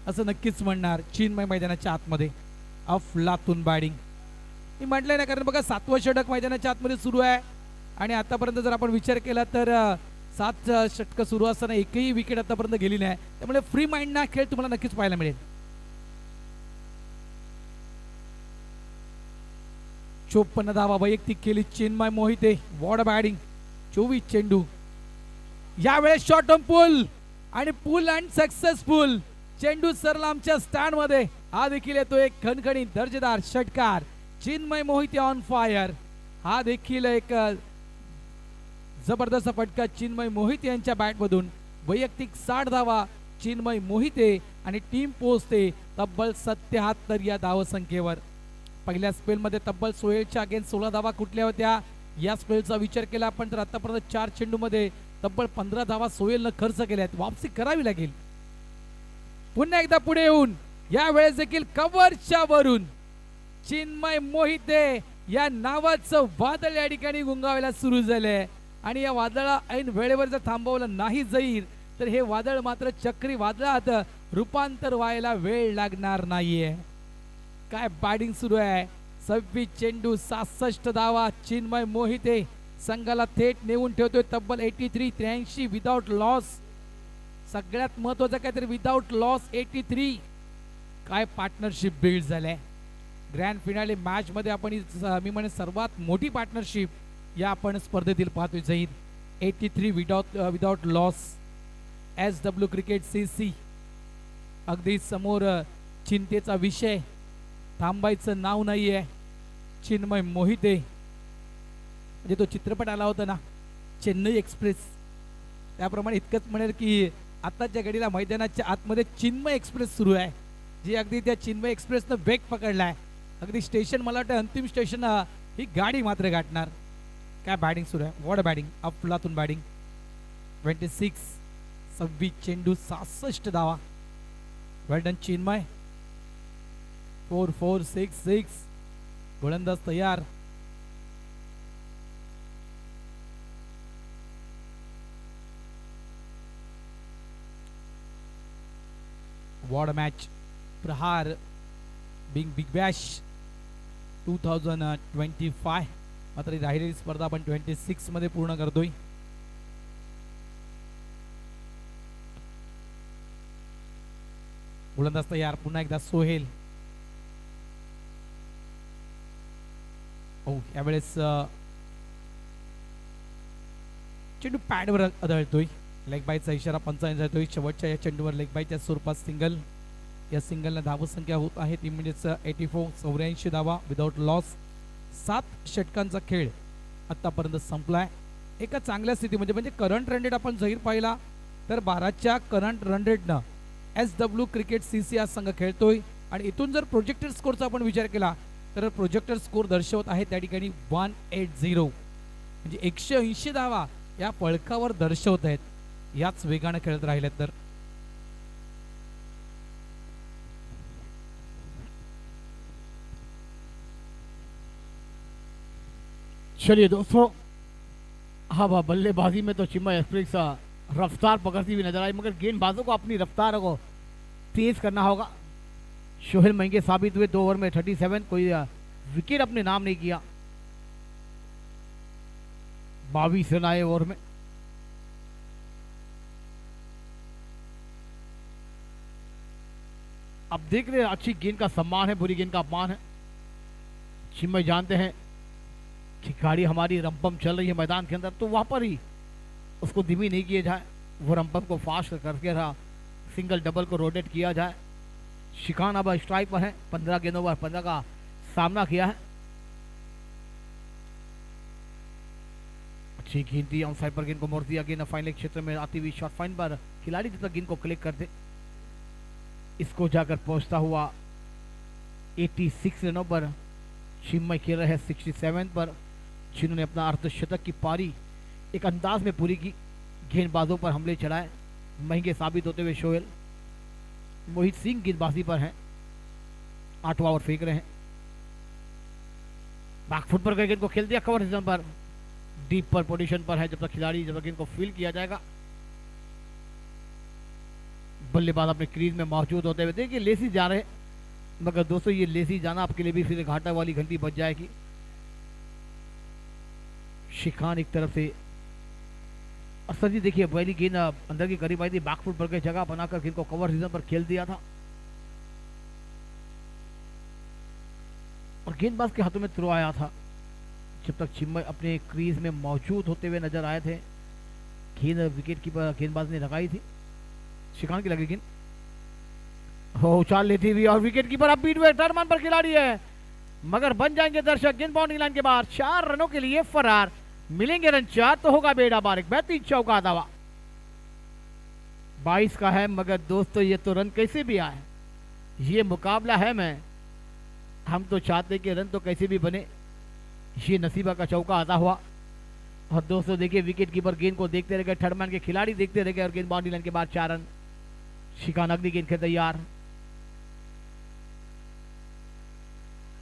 असं नक्कीच म्हणणार चिन्मय मैदानाच्या आतमध्ये. अफलातून बॅटिंग मी म्हटलंय ना, कारण बघा 7वं षटक मैदानाच्या आतमध्ये सुरू आहे, आणि आतापर्यंत जर आपण विचार केला तर 7 षटकं सुरू असताना एकही विकेट आतापर्यंत गेली नाही. त्यामुळे फ्री माइंड ना खेळ तुम्हाला नक्कीच पाहायला मिळेल. 54 धावा वैयक्तिक केली चिन्मय मोहिते. What batting. 24 चेंडू. यावेळेस शॉर्ट ऑन पुल, आणि पुल अँड सक्सेसफुल. चेंडू सरला आमच्या स्टँड मध्ये. हा देखील येतो एक खणखणीत दर्जेदार षटकार. चिन्मय मोहिते ऑन फायर. हा देखील एक जबरदस्त फटका चिन्मय मोहिते यांच्या बॅट मधून. वैयक्तिक 60 धावा चिन्मय मोहिते, आणि टीम पोहोचते तब्बल 77 या धावसंख्येवर. पहिल्या स्पेल मध्ये तब्बल सोहेलच्या अगेन्स्ट 16 धावा कुठल्या होत्या. या स्पेलचा विचार केला आपण तर आतापर्यंत 4 चेंडू मध्ये तब्बल 15 धावा सोहेलनं खर्च केल्यात. वापसी करावी लागेल. पुन्हा एकदा पुढे येऊन या वेळेस देखील कव्हरच्या वरून चिन्मय मोहिते या नावाचं वादळ या ठिकाणी गुंगावायला सुरू झालंय, आणि या वादळा ऐन वेळेवर जर थांबवलं नाही जाईल तर हे वादळ मात्र चक्री वादळात रूपांतर व्हायला वेळ लागणार नाहीये. काय बॅटिंग सुरू आहे. 26 चेंडू 67 धावा. चिन्मय मोहिते संघाला थेट नेऊन ठेवतोय तब्बल 83 विदाउट लॉस. सगळ्यात महत्वाचं काय तर विदाउट लॉस 83. काय पार्टनरशिप बिल्ड झालंय. ग्रँड फिनाले मॅच मध्ये आपण मी म्हणे सर्वात मोठी पार्टनरशिप या आपण स्पर्धेतील पाहतोय जाईल. 83 without loss. SW cricket CC अगदी समोर चिंतेचा विषय. थांबायचं नाव नाहीये. चिन्मय मोहिते म्हणजे तो चित्रपट आला होता ना चेन्नई एक्सप्रेस, त्याप्रमाणे इतकंच म्हणेल की आताच्या घडीला मैदानाच्या आतमध्ये चिन्मय एक्सप्रेस सुरू आहे, जी अगदी त्या चिन्मय एक्सप्रेसनं वेग पकडलाय. अगदी स्टेशन मला वाटतं अंतिम स्टेशन ही गाडी मात्र गाठणार. काय बॅटिंग सुरू आहे. What batting. अफलातून बॅटिंग. 26 चेंडू 66 धावा. वेल डन चिन्मय. 4-4-6-6. गोलंदाज तयार. What match. प्रहार बिग बॅश 2025. मात्र राहिलेली स्पर्धा आपण 26 मध्ये पूर्ण करतोय. गोलंदाज तयार, पुन्हा एकदा सोहेल. यावेळेस चेंडू पॅडवर आदळतोय. लेग बायचा इशारा पंचांनी जातोय. शेवटच्या या चेंडूवर लेग बायच्या स्वरूपात सिंगल. या सिंगलला धाव संख्या होत आहे 3 मिनिट्स 84 84 धावा विदाउट लॉस. 7 षटकांचा खेळ आतापर्यंत संपलाय. एका चांगल्या स्थितीमध्ये म्हणजे करंट रन रेट आपण जाहीर पाहिला तर 12च्या करंट रन रेटनं SW क्रिकेट CC हा संघ खेळतोय. आणि इथून जर प्रोजेक्टेड स्कोरचा आपण विचार केला तर प्रोजेक्टेड स्कोर दर्शवत आहे त्या ठिकाणी 180 म्हणजे 180 धावा या फळकावर दर्शवत आहेत. याच वेगाने खेळत राहिले तर चलिए दोस्तों, हाँ बल्लेबाजी में तो चिन्मय एक्सप्रेस रफ्तार पकड़ती हुई नजर आई, मगर गेंदबाजों को अपनी रफ्तार को तेज करना होगा. सोहेल महंगे साबित हुए 2 ओवर में 37, कोई विकेट अपने नाम नहीं किया. 22 रन आए ओवर में. अब देख रहे हैं, अच्छी गेंद का सम्मान है, बुरी गेंद का अपमान है. चिन्मय जानते हैं कि गाड़ी हमारी रंपम चल रही है मैदान के अंदर, तो वहां पर ही उसको धीमी नहीं किया जाए, वो रंपम को फास्ट करके रहा सिंगल डबल को रोटेट किया जाए. शिखान अब स्ट्राइक पर है, 15 गेंदों पर 15 का सामना किया है. अच्छी गेंद थी, ऑन साइड पर गेंद को मोड़ दिया. गेंद फाइनल क्षेत्र में आती हुई शॉर्ट फाइन पर खिलाड़ी जब तक गेंद को क्लिक करते इसको जाकर पहुंचता हुआ 86 रनों पर. चिन्मय खेल रहे हैं 67 पर, जिन्होंने अपना अर्धशतक की पारी एक अंदाज में पूरी की. गेंदबाजों पर हमले चलाए, महंगे साबित होते हुए सोहेल. मोहित सिंह गेंदबाजी पर हैं, 8वां ओवर फेंक रहे हैं. बैकफुट पर गेंद को खेल दिया, कवर रीजन पर डीप पर पोजीशन पर है. जब तक खिलाड़ी जब तक गेंद को फील किया जाएगा, बल्लेबाज अपने क्रीज में मौजूद होते हुए देखिए लेसी जा रहे हैं, मगर दोस्तों ये लेसी जाना आपके लिए भी फिर घाटा वाली घंटी बच जाएगी. शिखान एक तरफ से, और सर जी देखिए पहली गेंद अंदर की करीब आई थी, बैकफुट पर जगह बनाकर गेंद को कवर रीजन पर खेल दिया था और गेंदबाज के हाथों में थ्रो आया था. जब तक चिन्मय अपने क्रीज में मौजूद होते हुए नजर आए थे, गेंद विकेट कीपर गेंदबाज ने लगाई थी. शिखान की लगी गेंद उछाल लेती हुई और विकेट कीपर अब बीट हुए. टर्मन पर खिलाड़ी है, मगर बन जाएंगे दर्शक. गेंद बाउंड्री लाइन के बाहर, 4 रनों के लिए फरार. मिलेंगे रन 4 तो होगा बेड़ा बारिक. बेहतरीन चौका दावा 22 का है, मगर दोस्तों ये तो रन कैसे भी आए, ये मुकाबला है. हम तो चाहते कि रन तो कैसे भी बने. ये नसीबा का चौका आता हुआ. और दोस्तों देखिए विकेट कीपर गेंद को देखते रह गए, थर्ड मैन के खिलाड़ी देखते रह गए और गेंद बाउंड्री लाइन के बाद 4 रन. शिखान अगली गेंद के तैयार,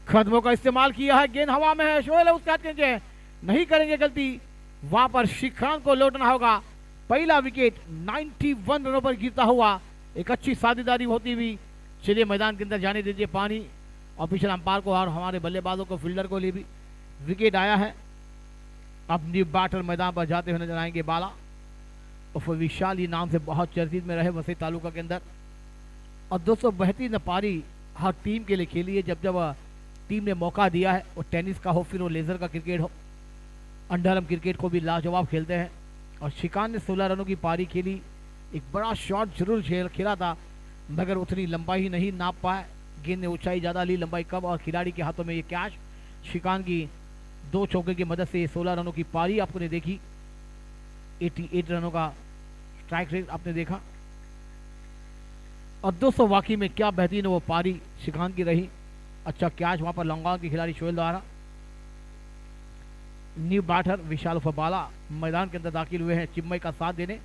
कदमों का इस्तेमाल किया है, गेंद हवा में है. सोहेल उसका नहीं करेंगे गलती, वहां पर शिखान को लौटना होगा. पहला विकेट 91 रनों पर गिरता हुआ, एक अच्छी साझेदारी होती हुई. चलिए मैदान के अंदर जाने दीजिए पानी. ऑफिशियल अंपायर को और हमारे बल्लेबाजों को, फील्डर को लिए भी विकेट आया है. अब न्यू बैटर मैदान पर जाते हुए नजर आएंगे बाला. और विशाल ये नाम से बहुत चर्चित में रहे वसई तालुका के अंदर. और दोस्तों बेहतरीन पारी हर टीम के लिए खेली है. जब जब टीम ने मौका दिया है, वो टेनिस का हो फिर वो लेजर का क्रिकेट हो, अंडरआर्म क्रिकेट को भी लाजवाब खेलते हैं. और शिखान ने 16 रनों की पारी खेली. एक बड़ा शॉट जरूर खेला था, मगर उतनी लंबाई ही नहीं नाप पाए. गेंद ने ऊंचाई ज़्यादा ली, लंबाई कम, और खिलाड़ी के हाथों में ये कैच. शिखान की 2 चौके की मदद से 16 रनों की पारी आपने देखी. 88 रनों का स्ट्राइक रेट आपने देखा. और दोस्तों वाकई में क्या बेहतरीन वो पारी शिखान की रही. अच्छा कैच वहां पर लॉन्ग के खिलाड़ी सोहेल द्वारा. न्यू बैटर विशाल फबाला मैदान के अंदर दाखिल हुए हैं चिन्मय का साथ देने.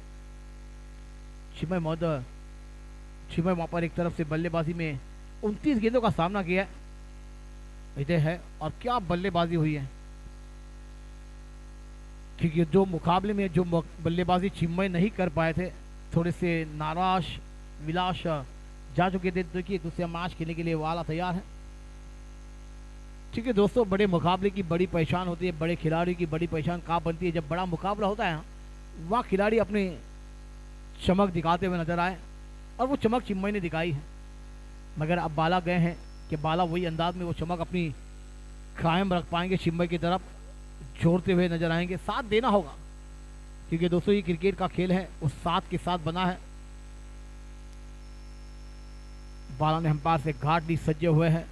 चिन्मय वहां पर एक तरफ से बल्लेबाजी में 29 गेंदों का सामना किया है. और क्या बल्लेबाजी हुई है, क्योंकि जो मुकाबले में जो बल्लेबाजी चिन्मय नहीं कर पाए थे, थोड़े से नाराज विलास जा चुके थे. देखिए दूसरे मैच खेलने के लिए वाला तैयार है. ठीक है दोस्तों, बड़े मुकाबले की बड़ी पहचान होती है, बड़े खिलाड़ी की बड़ी पहचान कहाँ बनती है, जब बड़ा मुकाबला होता है वहाँ खिलाड़ी अपने चमक दिखाते हुए नजर आए. और वो चमक चिन्मय ने दिखाई है. मगर अब बाला गए हैं कि बाला वही अंदाज में वो चमक अपनी कायम रख पाएंगे, चिम्मई की तरफ जोड़ते हुए नजर आएंगे। साथ देना होगा क्योंकि दोस्तों ये क्रिकेट का खेल है, उस साथ के साथ बना है। बाला ने अंपायर से घाट ली सज्जे हुए हैं।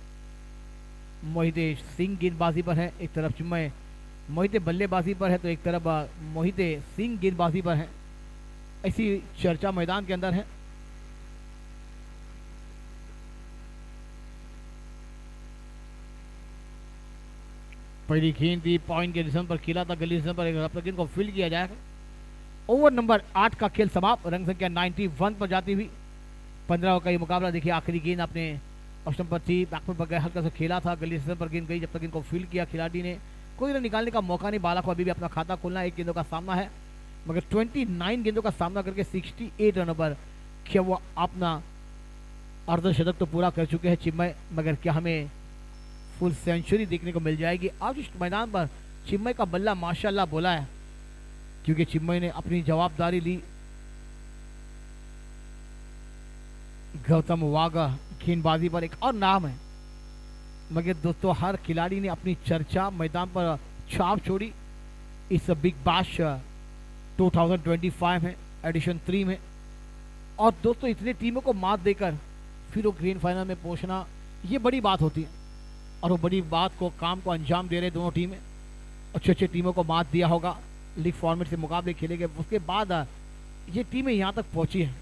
मोहित सिंह गेंदबाजी पर है, एक तरफ चिम्मई मोहित बल्लेबाजी पर है तो एक तरफ मोहित सिंह गेंदबाजी पर है। ऐसी चर्चा मैदान के अंदर है। पहली गेंद थी पॉइंट के रिजन पर खेला था, गली रिजन पर एक गेंद को फील्ड किया जाएगा। ओवर नंबर 8 का खेल समाप्त, रंग संख्या 91 पर जाती हुई 15 का ये मुकाबला। देखिए आखिरी गेंद अपने ऑप्शन पर थी, बैकफुट पर गए, हल्का सा खेला था, गली रिजन पर गेंद गई, जब तक इनको फील्ड किया खिलाड़ी ने कोई रन निकालने का मौका नहीं। बाला को अभी भी अपना खाता खोलना है, 1 गेंदों का सामना है, मगर 29 गेंदों का सामना करके 68 रनों पर क्या वो अपना अर्धशतक तो पूरा कर चुके हैं चिम्मई। मगर क्या हमें फुल सेंचुरी देखने को मिल जाएगी? आज इस मैदान पर चिम्मई का बल्ला माशाल्लाह बोला है, क्योंकि चिम्मई ने अपनी जवाबदारी ली। गौतम वाघा गेंदबाजी पर एक और नाम है, मगर दोस्तों हर खिलाड़ी ने अपनी चर्चा मैदान पर छाप छोड़ी। इस बिग बैश 2025 है, एडिशन 3 में, और दोस्तों इतने टीमों को मात देकर फिर वो ग्रैंड फाइनल में पहुंचना ये बड़ी बात होती है, और वो बड़ी बात को काम को अंजाम दे रहे दोनों टीमें। अच्छे अच्छे टीमों को मात दिया होगा, लीग फॉर्मेट से मुकाबले खेले गए, उसके बाद ये टीमें यहां तक पहुंची हैं।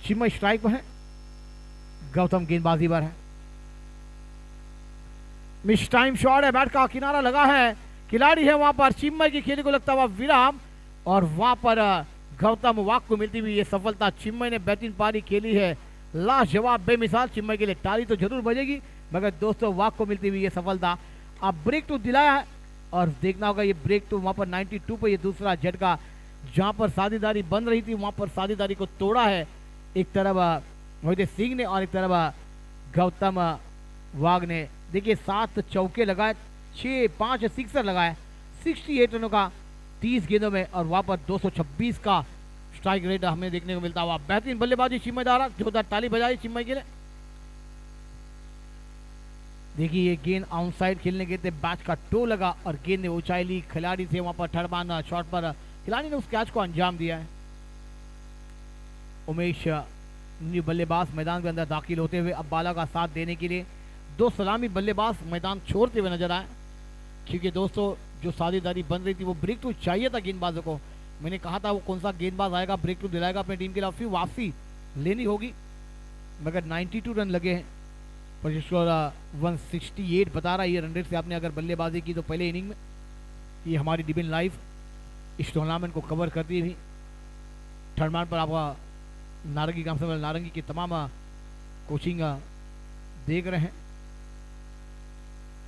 चिम्मई स्ट्राइक पर है, गौतम गेंदबाजी पर है, मिस टाइम शॉट है, बैट का किनारा लगा है, खिलाड़ी है वहां पर चिम्मई की खेल को लगता हुआ विराम, और वहां पर गौतम वाघ को मिलती हुई ये सफलता। चिम्मई ने बेहतरीन पारी खेली है, लाजवाब बेमिसाल। चिम्मई के लिए ताली तो जरूर बजेगी, मगर दोस्तों वाघ को मिलती हुई ये सफलता। अब ब्रेक टू दिलाया है, और देखना होगा ये ब्रेक टू वहां पर 92 पर ये दूसरा झटका, जहां पर साझेदारी बन रही थी वहां पर साझेदारी को तोड़ा है, एक तरफ मोहित सिंह ने और एक तरफ गौतम वाघ ने। देखिए 7 चौके लगाए, 6-5 सिक्सर लगाए, 68 रनों का 30 गेंदों में, और वहां पर 226 का स्ट्राइक रेट हमें देखने को मिलता हुआ। बेहतरीन बल्लेबाजी चिम्मई द्वारा, जोरदार ताली बजाई चिम्मई के लिए। देखिए ये गेंद आउटसाइड खेलने गए थे, बैच का टो लगा और गेंद ने ऊंचाई ली, खिलाड़ी थे वहां पर ठरबाना शॉट पर, खिलाड़ी ने उस कैच को अंजाम दिया है। उमेश न्यू बल्लेबाज मैदान के अंदर दाखिल होते हुए अब बाला का साथ देने के लिए 2 सलामी बल्लेबाज मैदान छोड़ते हुए नजर आए, क्योंकि दोस्तों जो साझेदारी बन रही थी वो ब्रेक टू चाहिए था गेंदबाजों को। मैंने कहा था वो कौन सा गेंदबाज आएगा ब्रेक टू दिलाएगा अपनी टीम के लिए, फिर वापसी लेनी होगी, मगर 92 रन लगे हैं। पर 168 बता रहा है ये रन रेट से आपने अगर बल्लेबाजी की तो पहले इनिंग में। ये हमारी डिबिन लाइव इस टूर्नामेंट को कवर करती हुई ठरमान पर आपका नारंगी काम से नारंगी की तमाम कोचिंग देख रहे हैं।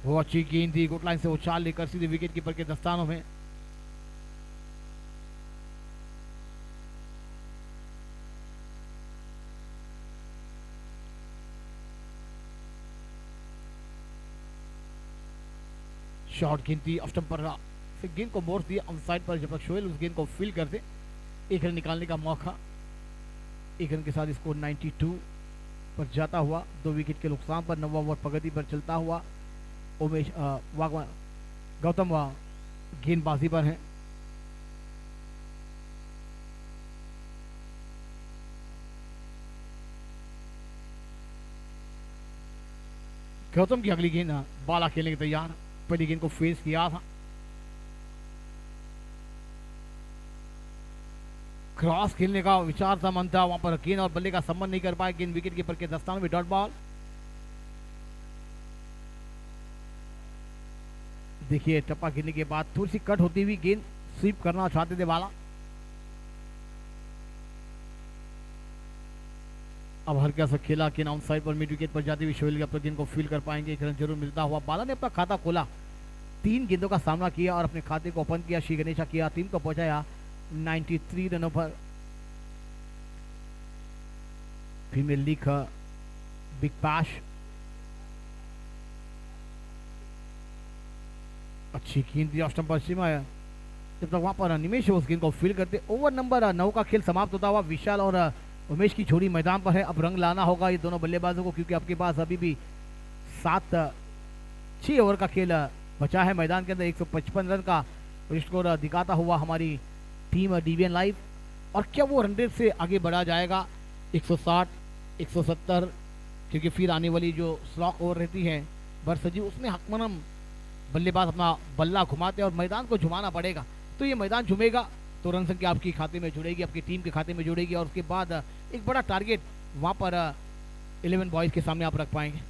वो अच्छी गेंद थी, गुड लाइन से उछाल लेकर सीधे विकेट कीपर के दस्तानों में। शॉट गेंद थी, ऑफ पर फिर गेंद को मोड़ दिया ऑनसाइड पर, जब तक शोएल उस गेंद को फील करते 1 रन निकालने का मौका। 1 रन के साथ स्कोर 92 पर जाता हुआ, 2 विकेट के नुकसान पर 9वां ओवर प्रगति पर चलता हुआ। उमेश गौतम गेंदबाजी पर है, गौतम की अगली गेंद बाला खेलने के तैयार, पहली गेंद को फेस किया था, क्रॉस खेलने का विचार था, मन था, वहां पर गेंद और बल्ले का संबंध नहीं कर पाए, गेंद विकेट कीपर के दस्ताने में डॉट बॉल। देखिए टप्पा खेलने के बाद थोड़ी सी कट होती हुई गेंद स्वीप करना चाहते थे बाला, अब हल्का सा खेला कि आउट साइड पर मिड विकेट पर जाती हुई शोएल अपने गेंद को फील कर पाएंगे, 1 रन जरूर मिलता हुआ। बाला ने अपना खाता खोला, 3 गेंदों का सामना किया और अपने खाते को ओपन किया, श्री गणेशा किया, टीम को पहुंचाया 93 रनों पर। फीमेल लीग बिग बैश अच्छी गेंद दी ऑस्टम पर सीमा है, जब तक वहां पर निमेश उस गेंद को फील करते। ओवर नंबर 9 का खेल समाप्त होता हुआ, विशाल और उमेश की छोड़ी मैदान पर है, अब रंग लाना होगा ये दोनों बल्लेबाजों को, क्योंकि आपके पास अभी भी 6 ओवर का खेल बचा है। मैदान के अंदर 155 रन का स्कोर दिखाता हुआ हमारी टीम डीवीएन लाइव। और क्या वो रन रेट से आगे बढ़ा जाएगा 160, 170, क्योंकि फिर आने वाली जो स्लॉक ओवर रहती है बरसजी, उसमें हकमनम बल्लेबाज अपना बल्ला घुमाते हैं और मैदान को झुमाना पड़ेगा। तो ये मैदान झुमेगा तो रन संख्या आपकी खाते में जुड़ेगी, आपकी टीम के खाते में जुड़ेगी, और उसके बाद एक बड़ा टारगेट वहाँ पर 11 बॉयज के सामने आप रख पाएंगे।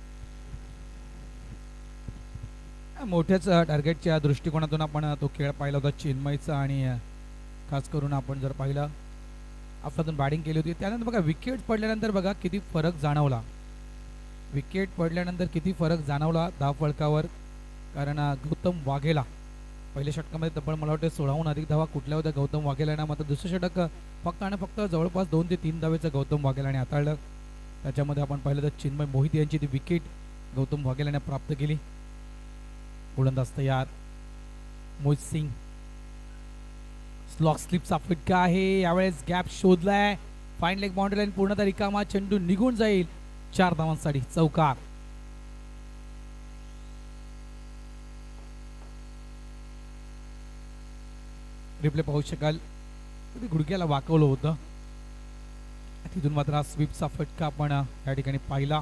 मोठ्याच टार्गेटच्या दृष्टिकोनातून आपण तो खेळ पाहिला होता चेन्नईचा, आणि खास करून आपण जर पाहिलं आपल्यातून बॅटिंग केली होती, त्यानंतर बघा विकेट पडल्यानंतर बघा किती फरक जाणवला, विकेट पडल्यानंतर किती फरक जाणवला धाव फलकावर. कारण गौतम वाघेला पहिल्या षटकामध्ये तब्बल मला वाटतं 16हून अधिक धावा कुठल्या होत्या गौतम वाघेला, मात्र दुसरं षटक फक्त आणि फक्त जवळपास 2 ते 3 धावेचं गौतम वाघेलाने हाताळलं. त्याच्यामध्ये आपण पाहिलं तर चिन्मय मोहिते यांची ती विकेट गौतम वाघेलाने प्राप्त केली. गोलंदाज तयार, मोहित सिंग, स्लॉक स्लिपचा फटका आहे, यावेळेस गॅप शोधलाय, फाईन लेग बाउंड्री लाईन पूर्णतः रिकामा, चेंडू निघून जाईल, 4 धावांसाठी चौकार. रिप्ले पाहू शकाल, गुडघ्याला वाकवलं होतं, तिथून मात्र स्वीपचा फटका आपण या ठिकाणी पाहिला.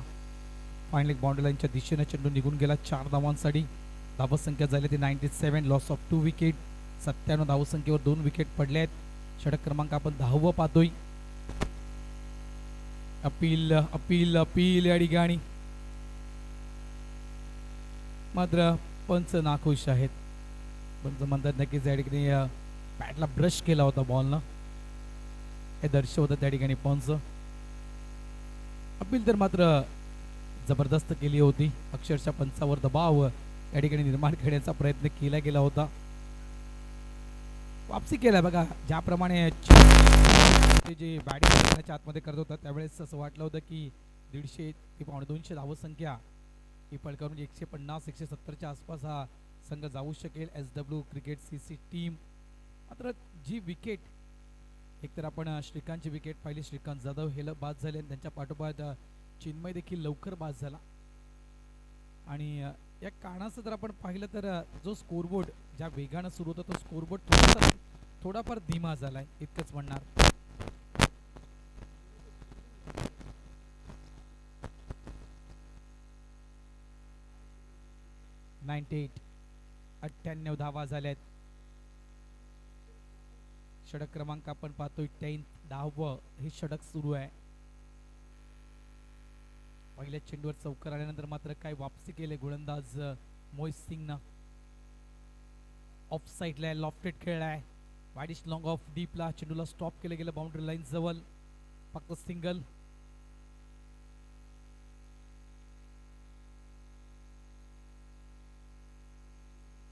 फाईन लेग बाउंड्री लाईनच्या दिशेने चेंडू निघून गेला 4 धावांसाठी. धावसंख्या झाली ती 97, लॉस ऑफ 2 विकेट, 97 धावसंख्येवर 2 विकेट पडले आहेत. षटक क्रमांक आपण 10वं पाहतोय. अपील अपील अपील या ठिकाणी मात्र पंच नाखुश आहेत. पंच म्हणतात नक्कीच या ठिकाणी बॅटला ब्रश केला होता बॉलनं, हे दर्शवतं त्या ठिकाणी पंच. अपील तर मात्र जबरदस्त केली होती, अक्षरशः पंचावर दबाव या ठिकाणी निर्माण करण्याचा प्रयत्न केला गेला होता. वापसी केला बघा, ज्याप्रमाणे ते जे बॅटिंग करण्याच्या आतमध्ये करत होता त्यावेळेस असं वाटलं होतं की 150 ते 200 धावसंख्या ही फलकावरून 150 170च्या आसपास हा संघ जाऊ शकेल SW क्रिकेट CC टीम. मात्र जी विकेट, एकतर आपण श्रीकांतची विकेट पाहिली, श्रीकांत जाधव हे बाद झाले आणि त्यांच्या पाठोपाठ चिन्मय देखील लवकर बाद झाला. आणि या कारणाचं जर आपण पाहिलं तर जो स्कोरबोर्ड ज्या वेगानं सुरू होता तो स्कोरबोर्ड थोडाफार धीमा झालाय, इतकंच म्हणणार. $98, 98 धावा झाल्यात. षटक क्रमांक आपण पाहतोय 10, 10वं हे षटक सुरू आहे. पहिल्या चेंडूवर चौकार आल्यानंतर मात्र काय वापसी केले गोलंदाज मोहित सिंगनं. ऑफ साईडला लॉफ्टेड खेळलाय, वाईडिश लॉंग ऑफ डीपला चेंडूला स्टॉप केलं गेलं बाउंड्री लाईन जवळ, फक्त सिंगल.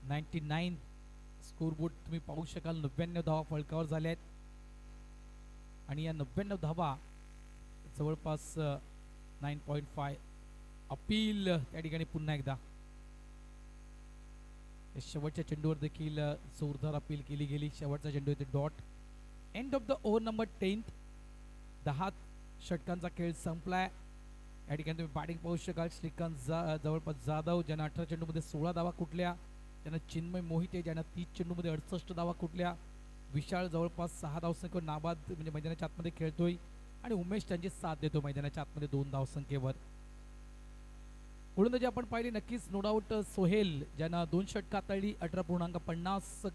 $99 स्कोरबोर्ड तुम्ही पाहू शकाल. 99 धावा फलकावर झाल्या आहेत आणि या 99 धावा जवळपास 9.5. अपील त्या ठिकाणी पुन्हा एकदा शेवटच्या चेंडूवर देखील जोरदार अपील केली गेली. शेवटचा चेंडू येते dot. End of the over number 10. 10 षटकांचा खेळ संपलाय. या ठिकाणी तुम्ही बॅटिंग पाहू शकाल. श्रीकांत जवळपास जाधव ज्यांना 18 चेंडूमध्ये 16 धावा कुठल्या, त्यांना चिन्मय मोहिते ज्यांना 30 चेंडूमध्ये 68 धावा कुठल्या, विशाल जवळपास 6 धावसंख्येवर नाबाद म्हणजे मैदानाच्या आतमध्ये खेळतोय, आणि उमेश त्यांची साथ देतो मैदानाच्या आतमध्ये 2 धावसंख्येवर. गोलंदाजी आपण पाहिली नक्कीच नो डाऊट. सोहेल ज्यांना 2 षटकात तळली, 18.50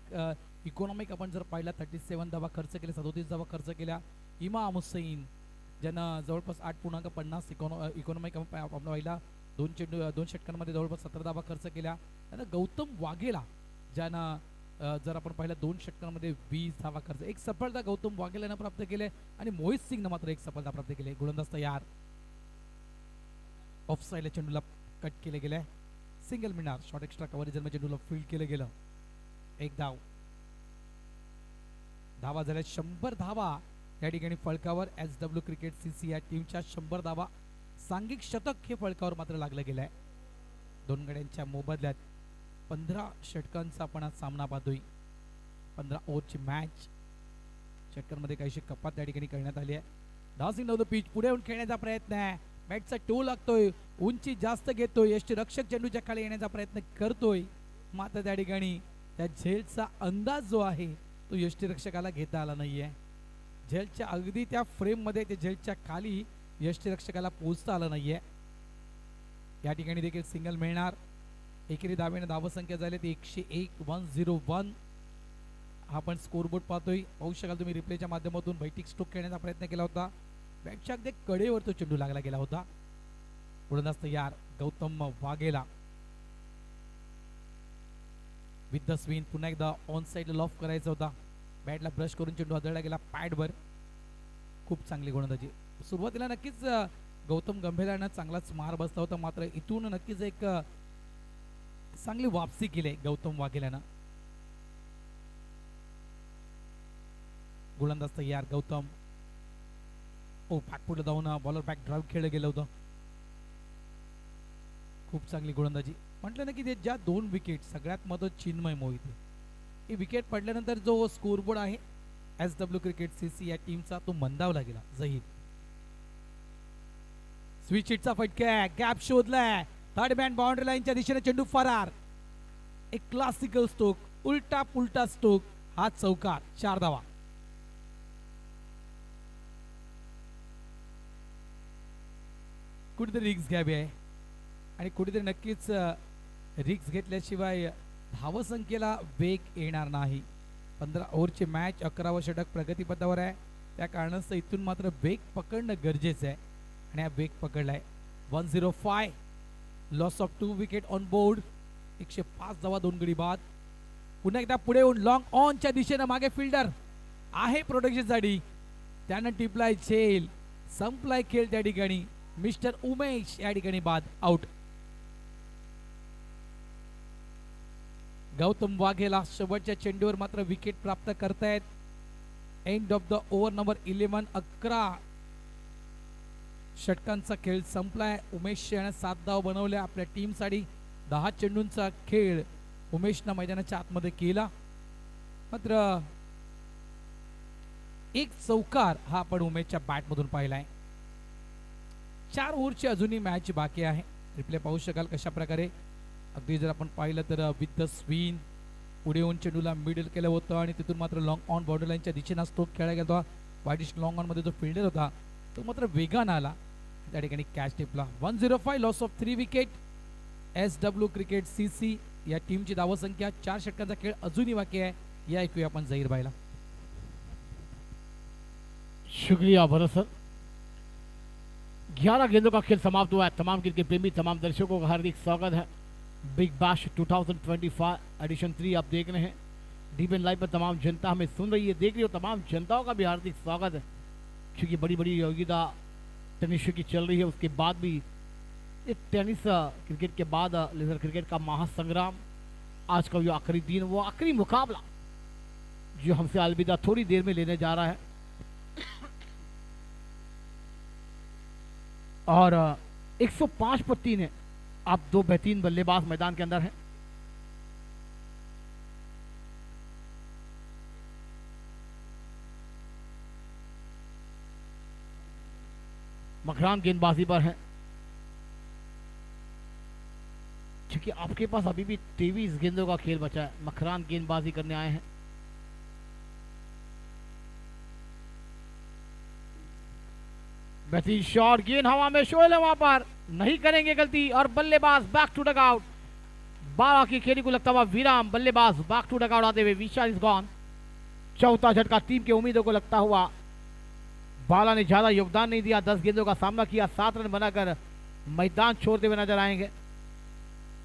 इकॉनॉमिक आपण जर पाहिला 37 धावा खर्च केल्या, 37 धावा खर्च केल्या. इमाम हुसैन ज्यांना जवळपास 8.50 इकॉनॉमिक आपण पाहिला, 2 षटकांमध्ये जवळपास 17 धावा खर्च केल्या. त्यांना गौतम वाघेला ज्यांना जर आपण पाहिलं 2 षटकांमध्ये 20 धावा खर्च, एक सफलता गौतम वाघेलानं प्राप्त केले, आणि मोहित सिंगनं मात्र एक सफलता प्राप्त केली. गोलंदाज तयार, ऑफ साईडला चेंडूला कट केले गेले, सिंगल मिळणार. शॉर्ट एक्स्ट्रा कव्हरेज चेंडूला फील्ड केलं गेलं, एक धाव. धावा झाल्या 100 धावा या ठिकाणी फलकावर. SW क्रिकेट CC या टीमच्या 100 धावा. सांघिक शतक हे फलकावर मात्र लागलं गेलंय. दोन गड्यांच्या मोबदल्यात 15 षटकांचा आपण आज सामना पाहतोय. 15 ओव्हरची मॅच. षटकांमध्ये काहीशी कपात त्या ठिकाणी करण्यात आली आहे. डान्सिंग डाऊन द पिच, पुढे येऊन खेळण्याचा प्रयत्न आहे. बॅटचा टो लागतोय, उंची जास्त घेतोय, यष्टीरक्षक चेंडूच्या खाली येण्याचा प्रयत्न करतोय. मात्र त्या ठिकाणी त्या झेलचा अंदाज जो आहे तो यष्टीरक्षकाला घेता आला नाहीये. झेलच्या अगदी त्या फ्रेम मध्ये ते झेलच्या खाली यष्टीरक्षकाला पोहोचता आलं नाहीये. या ठिकाणी देखील सिंगल मिळणार. एकेरी धावेने धावसंख्या झाली ती 101, 101. आपण स्कोरबोर्ड पाहू शकाल तुम्ही रिप्लेच्या माध्यमातून. बैठक स्ट्रोक खेळण्याचा प्रयत्न केला होता, बॅटच्या अगदी कडेवर तो चेंडू लागला गेला होता. पुढे तयार Gautam Vaghela with the swing. पुन्हा एकदा ऑन साइड लॉफ करायचा होता, बॅटला ब्रश करून चेंडू आदळला गेला पॅडवर. खूप चांगली गोलंदाजी. सुरुवातीला नक्कीच गौतम गंभीरानं चांगलाच मार बसला होता, मात्र इथून नक्कीच एक चांगली वापसी केली गौतम वाघेलानं. गोलंदाज तयार गौतम. बॅकफुटला जाऊन बॉलर बॅक ड्राईव्ह खेळलं गेलं होतं. खूप चांगली गोलंदाजी. म्हटलं ना की ते ज्या 2 विकेट सगळ्यात महत्त्वाचं चिन्मय मोहिते, ही विकेट पडल्यानंतर जो स्कोरबोर्ड आहे SW क्रिकेट CC या टीमचा तो मंदावला गेला. जहीर स्विच हिटचा फटका, गॅप शोधलाय, थर्ड मॅन बाउंड्री लाईनच्या दिशेने चेंडू फरार. एक क्लासिकल स्ट्रोक, उलटा पुलटा स्ट्रोक, हा चौकार, 4 धावा. कुठेतरी रिक्स घ्यावी आहे आणि कुठेतरी नक्कीच रिक्स घेतल्याशिवाय धावसंख्येला वेग येणार नाही. 15 ओव्हरची मॅच, 11वा षटक प्रगतीपथावर आहे. त्या कारणास्तव इथून मात्र वेग पकडणं गरजेचं आहे आणि हा वेग पकडलाय. 105, loss of 2 wicket on board. 105 धावा, 2 गडी बाद. पुन्हा एकदा पुढे येऊन लॉंग ऑनच्या दिशेनं मागे फिल्डर आहे प्रोटेक्शनसाठी, त्यानं टिपलाय झेल, संपलाय खेळ त्या ठिकाणी. मिस्टर उमेश या ठिकाणी बाद, आउट. गौतम वाघेला शेवटच्या चेंडूवर मात्र विकेट प्राप्त करतायत. End of the over number 11. 11 षटकांचा खेळ संपलाय. उमेश याने 7 धाव बनवल्या आपल्या टीमसाठी. 10 चेंडूंचा खेळ उमेशनं मैदानाच्या आतमध्ये केला, मात्र एक चौकार हा आपण उमेशच्या बॅटमधून पाहिलाय. 4 ओव्हरची अजूनही मॅच बाकी आहे. रिप्ले पाहू शकाल कशा प्रकारे. अगदी जर आपण पाहिलं तर विथ द स्विन पुढे येऊन चेंडूला मिडल केलं होतं आणि तिथून मात्र लॉंग ऑन बाउंड्री लाईनच्या दिशेनं स्ट्रोक खेळला गेला होता. वाईडिश लॉंग ऑन मध्ये जो फिल्डर होता तो मात्र वेगानं आला, त्या ठिकाणी कॅच टिपला. 105, loss of 3 wicket. SW cricket CC या टीमची धावसंख्या. 4 षटकांचा खेळ अजूनही बाकी आहे. या ऐकूया आपण झहीर भाईला. शुक्रिया भरत सर. 11 गेंदों का खेल समाप्त हुआ है. तमाम क्रिकेट प्रेमी, तमाम दर्शकों का हार्दिक स्वागत है. बिग बैश 2025 एडिशन 3 आप देख रहे हैं. डीबीएन लाइव पर तमाम जनता हमें सुन रही है, देख रही हो. तमाम जनताओं का भी हार्दिक स्वागत है, क्योंकि बड़ी बड़ी योग्यता टेनिस की चल रही है. उसके बाद भी ये टेनिस क्रिकेट के बाद लेजर क्रिकेट का महासंग्राम, आज का जो आखिरी दिन, वो आखिरी मुकाबला जो हमसे अलविदा थोड़ी देर में लेने जा रहा है. और 105 पर 3 है. अब 2 बेहतरीन बल्लेबाज मैदान के अंदर हैं. मकरान गेंदबाजी पर है, क्योंकि आपके पास अभी भी 23 गेंदों का खेल बचा है. मकरान गेंदबाजी करने आए हैं. बेहतरीन शॉट, गेंद हवा में, शोल है वहां पर, नहीं करेंगे गलती. और बल्लेबाज बैक टू डग आउट. 12 की खेली को लगता हुआ विराम. बल्लेबाज बैक टू डग आउट आते हुए विशाल इज गॉन. चौथा झटका टीम के उम्मीदों को लगता हुआ. बाला ने ज्यादा योगदान नहीं दिया, 10 गेंदों का सामना किया, 7 रन बनाकर मैदान छोड़ते हुए नजर आएंगे.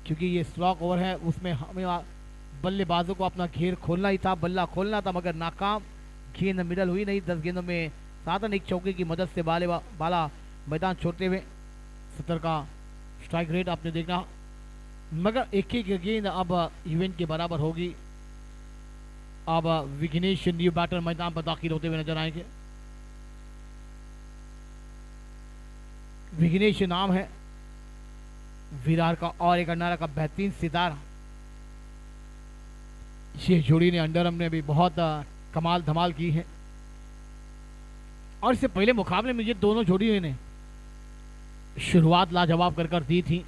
क्योंकि ये स्लॉक ओवर है, उसमें हमें बल्लेबाजों को अपना घेर खोलना ही था, बल्ला खोलना था, मगर नाकाम. गेंद मिडल हुई नहीं. 10 गेंदों में 7 रन, एक चौके की मदद से बाला मैदान छोड़ते हुए. 70 का स्ट्राइक रेट आपने देखना, मगर एक एक गेंद अब इवेंट के बराबर होगी. अब विघ्नेश न्यू बैटर मैदान पर दाखिल होते हुए नजर आएंगे. विघ्नेश नाम है विरार का और एक अंडारा का बेहतरीन सितारा. ये जोड़ी ने अंडरम ने भी बहुत कमाल धमाल की है. और इससे पहले मुकाबले में ये दोनों जोड़ियों ने शुरुआत लाजवाब कर दी थी।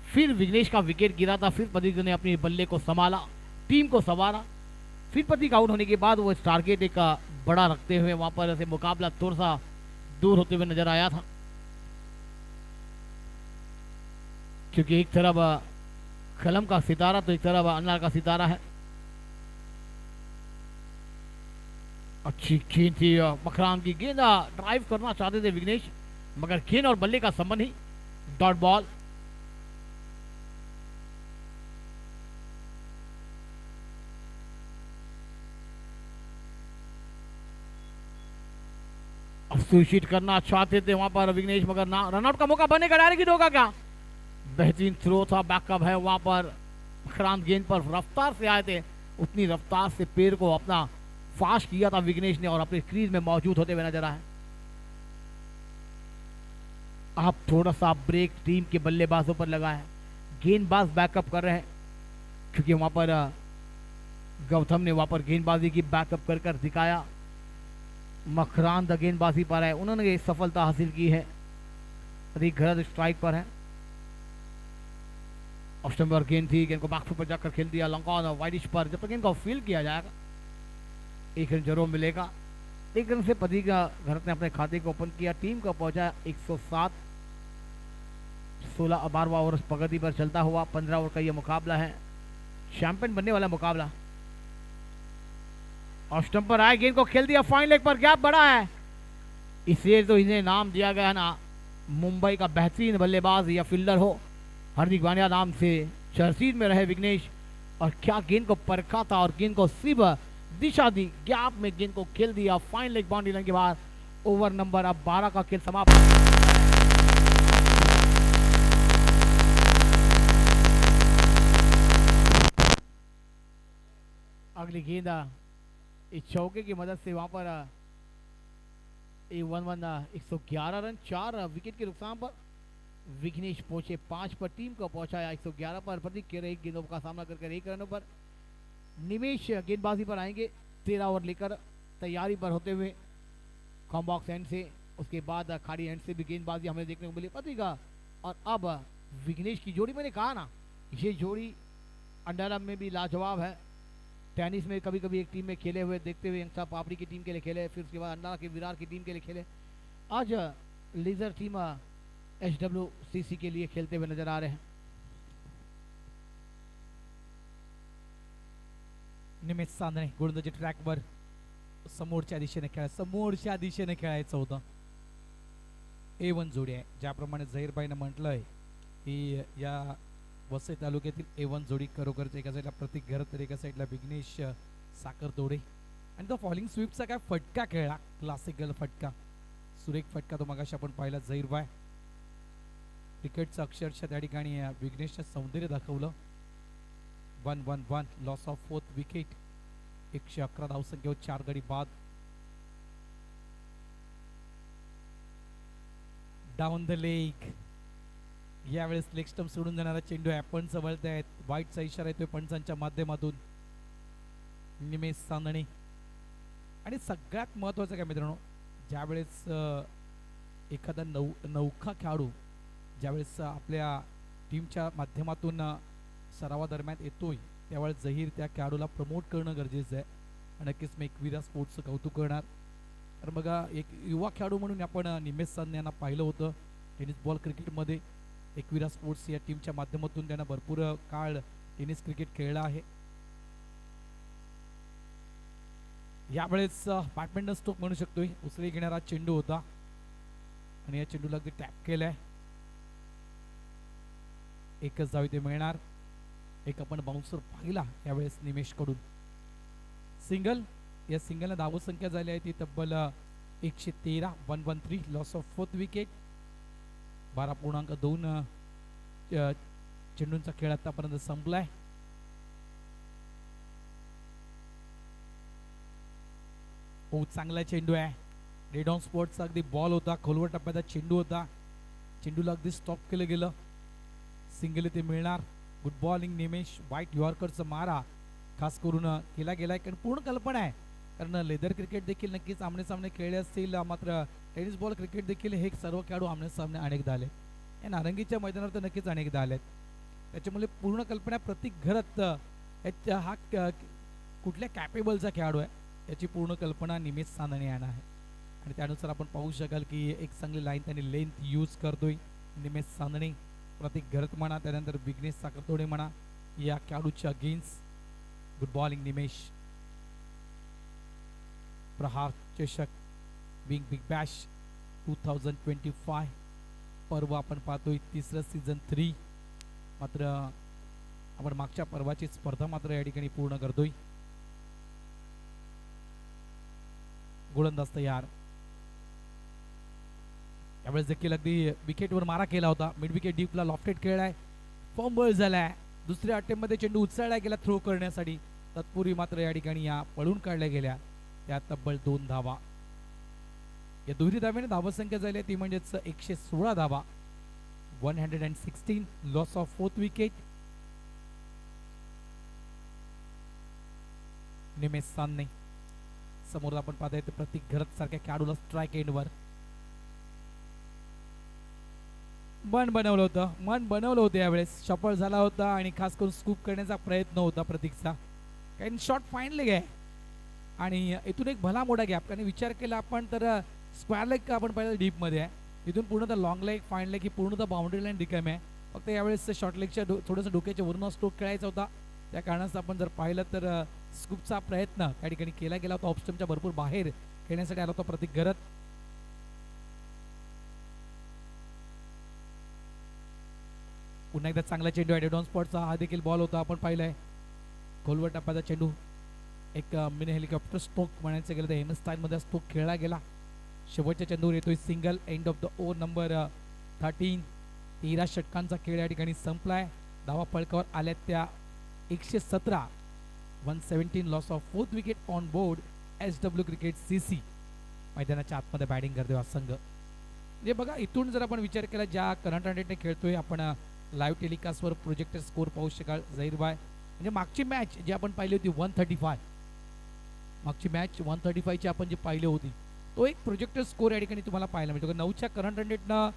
फिर विघ्नेश का विकेट गिरा था, फिर प्रतीक ने अपने बल्ले को संभाला, टीम को संवारा। फिर प्रतीक आउट होने के बाद वो टारगेट एक बड़ा रखते हुए वहां पर ऐसे मुकाबला थोड़ा सा दूर होते हुए नजर आया था, क्योंकि एक तरफ कलम का सितारा तो एक तरफ अनार का सितारा है। अच्छी गेंद थी, मकरान की गेंद ड्राइव करना चाहते थे विघ्नेश, मगर गेंद और बल्ले का संबंध ही डॉट बॉल। सुशीट करना चाहते थे वहां पर विघ्नेश, मगर ना रनआउट का मौका बनेगा, डायरेक्ट होगा क्या? बेहतरीन थ्रो था, बैकअप है वहां पर। मकरान गेंद पर रफ्तार से आए थे, उतनी रफ्तार से पैर को अपना फास्ट किया था विघ्नेश ने और अपने क्रीज में मौजूद होते हुए नजर आए। अब थोड़ा सा ब्रेक टीम के बल्लेबाजों पर लगा है, गेंदबाज बैकअप कर रहे हैं, क्योंकि वहां पर गौतम ने वहां पर गेंदबाजी की बैकअप कर दिखाया। मकरान द गेंदबाजी पर है, उन्होंने ये सफलता हासिल की है। प्रतीक घरत स्ट्राइक पर है, ऑफ स्टंप पर गेंद थी, गेंद को बैकफुट पर जाकर खेल दिया लंका वाइडिश पर। जब तक गेंद को फील्ड किया जाएगा एक रन जरूर मिलेगा। एक रन से प्रतीक घरत ने अपने खाते को ओपन किया, टीम का पहुंचा 107। 16 12वां ओवर प्रगति पर चलता हुआ 15 ओवर का यह मुकाबला है, चैंपियन बनने वाला मुकाबला। ऑफ स्टंप पर आए, गेंद को खेल दिया फाइन लेग पर, गैप बड़ा है, इसलिए तो इन्हें नाम दिया गया ना मुंबई का बेहतरीन बल्लेबाज या फील्डर हो। हार्दिक पांड्या नाम से चर्चित में रहे विघ्नेश, और क्या गेंद को परखा था और गेंद को सिर्फ दिशा दी, गैप में गेंद को खेल दिया फाइन लेग बाउंड्री लाइन के बाद। ओवर नंबर अब 12 का खेल समाप्त। अगली गेंद इस चौके की मदद से वहां पर 111 रन, 4 विकेट के नुकसान पर विघ्नेश पहुंचे 5 पर, टीम को पहुंचाया 111 पर। प्रतीक के एक गेंदों का सामना कर 1 रनों पर। निमेश गेंदबाजी पर आएंगे 13 ओवर लेकर, तैयारी पर होते हुए कॉम्बॉक्स एंड से, उसके बाद खाड़ी एंड से भी गेंदबाजी हमें देखने को मिली प्रतीक। और अब विघ्नेश की जोड़ी, मैंने कहा ना ये जोड़ी अंडरआर्म में भी लाजवाब है, टेनिस में कभी कभी एक टीम में खेले हुए देखते हुए, यंगस्टर पापड़ी की टीम के लिए खेले, फिर उसके बाद अंडा के विरार की टीम के लिए खेले, आज लेजर टीम HWCC के लिए खेलते हुए नजर आ रहे हैं। निमेश सांदणे गोलंदाजी ट्रॅकवर समोरच्या दिशेने खेळायचं होतं। A1 जोडी आहे, ज्याप्रमाणे झहीरबाईनं म्हटलंय की या वसई तालुक्यातील A1 जोडी खरोखरच एका साईडला प्रतीक घरत तर एका साईडला विघ्नेश साखरतोडे, आणि तो फॉलिंग स्वीपचा काय फटका खेळला, क्लासिकल फटका, सुरेख फटका तो मगाशी आपण पाहिला झहीरबाई। क्रिकेटचं अक्षरशः त्या ठिकाणी विघ्नेशचं सौंदर्य दाखवलं। 1-1-1 लॉस ऑफ 4th विकेट, 111 धावसंख्येवर 4 गडी बाद। डाऊन द लेग, यावेळेस लेग स्टंप सोडून जाणारा चेंडू आहे, पंच वळत आहेत, वाईटचा इशारा येतोय पंचांच्या माध्यमातून। निमेश सांदणे, आणि सगळ्यात महत्त्वाचं काय मित्रांनो, ज्यावेळेस एखादा नौखा खेळाडू ज्यावेळेस आपल्या टीमच्या माध्यमातून सरावादरम्यान येतोय, त्यावेळेस झहीर त्या खेळाडूला प्रमोट करणं गरजेचं आहे, आणि नक्कीच मी एकविरा स्पोर्ट्सचं कौतुक करणार। तर बघा, एक युवा खेळाडू म्हणून आपण निमेश सांदणे यांना पाहिलं होतं टेनिस बॉल क्रिकेटमध्ये। एकविरा स्पोर्ट्स या टीमच्या माध्यमातून त्यांना भरपूर काळ टेनिस क्रिकेट खेळला आहे। यावेळेस बॅडमिंटन स्ट्रोक म्हणू शकतोय, उसळी घेणारा चेंडू होता, आणि या चेंडूला अगदी टॅप केलाय, एकच धाव इथे मिळणार। एक आपण बाउन्सर पाहिला यावेळेस निमेश कडून, सिंगल, या सिंगलला धावसंख्या झाली आहे ती तब्बल 113, 113 लॉस ऑफ 4th विकेट। 12.2 चेंडूंचा खेळ आतापर्यंत संपलाय। चांगला चेंडू आहे, रेड ऑन स्पॉटचा अगदी बॉल होता, खोलवर टप्प्याचा चेंडू होता, चेंडूला अगदी स्टॉप केलं गेलं, सिंगल इथे मिळणार। गुड बॉलिंग निमेश, वाईट यॉर्करचा मारा खास करून केला गेलाय, कारण पूर्ण कल्पना आहे कारण लेदर क्रिकेट देखील नक्कीच आमने सामने खेळले असतील, मात्र टेनिस बॉल क्रिकेट देखील हे सर्व खेळाडू आमने सामने अनेकदा आले. या नारंगीच्या मैदानावर तर नक्कीच अनेकदा आलेत. त्याच्यामुळे पूर्ण कल्पना प्रत्येक घरात हा कुठल्या कॅपेबलचा खेळाडू आहे याची पूर्ण कल्पना निमेश चांदणे यांना आहे. आणि त्यानुसार आपण पाहू शकाल की एक चांगली लाईन त्यांनी लेंथ यूज करतोय निमेश चांदणे. प्रत्येक घरत म्हणा, त्यानंतर विघ्नेश साखरतोडे म्हणा, या खेळाडूच्या अगेन्स्ट. गुड बॉलिंग निमेश. प्रहार चषक बिग बॅश 2025 पर्व आपण पाहतोय, तिसरं सीझन 3. मात्र आपण मागच्या पर्वाची स्पर्धा मात्र या ठिकाणी पूर्ण करतोय. गोलंदाज तयार. यावेळेस देखील अगदी विकेटवर मारा केला होता. मिड विकेट डीपला लॉफ्टेड खेळलाय, फॉर्मबॉल झालाय. दुसऱ्या अटेम्प्टमध्ये चेंडू उचलला गेला थ्रो करण्यासाठी, तत्पूर्वी मात्र या ठिकाणी या पळून काढल्या गेल्या. त्या तब्बल 2 धावा. या दुहेरी धाव्याने धावसंख्या झाली ती म्हणजेच 116 धावा. 116. Loss of 4th wicket. निमेश चांदणे समोर आपण पाहता येते प्रत्येक घरात सारख्या खेळाडूला स्ट्राईक एंडवर मन बनवलं होतं यावेळेस. शफल झाला होता आणि खास करून स्कूप करण्याचा प्रयत्न होता प्रतीकचा. कारण शॉट फाईन लेग आहे आणि इथून एक भला मोठा गॅप. कारण विचार केला आपण तर स्क्वेअर लेग आपण पाहिलं डीपमध्ये आहे, इथून पूर्णतः लॉंग लेग फाईन लेग ही पूर्णतः बाउंड्री लाईन रिकामी आहे. फक्त यावेळेस शॉर्ट लेगच्या थोडंसं डोक्याच्या वरून स्ट्रोक खेळायचा होता. त्या कारणास आपण जर पाहिलं तर स्कूपचा प्रयत्न त्या ठिकाणी केला गेला होता. ऑफस्टमच्या भरपूर बाहेर खेळण्यासाठी आला होता प्रतीक घरत. पुन्हा एकदा चांगला चेंडू आहे डाऊन स्पॉटचा. हा देखील बॉल होता, आपण पाहिलाय खोलवर टप्प्याचा चेंडू. एक मिनी हेलिकॉप्टर स्ट्रोक म्हणायचं गेलं तर एम एस स्टाईलमध्ये स्ट्रोक खेळला गेला. शेवटच्या चेंडूवर येतोय single. End of the over number 13. 13 षटकांचा खेळ या ठिकाणी संपलाय. धावा फलकावर आल्या त्या 117. 117. Loss of 4th wicket on board SW cricket CC. मैदानाच्या आतमध्ये बॅटिंग करतोय हा संघ. म्हणजे बघा इथून जर आपण विचार केला ज्या करंट रेटने खेळतोय आपण लाईव्ह टेलिकास्टवर प्रोजेक्टर स्कोर पाहू शकाल झहीरबाय. म्हणजे मागची मॅच जी आपण पाहिली होती 135, मागची मॅच 135 आपण जी पाहिली होती तो एक प्रोजेक्टर स्कोर या ठिकाणी तुम्हाला पाहायला मिळतो. 9च्या करंट रेटनं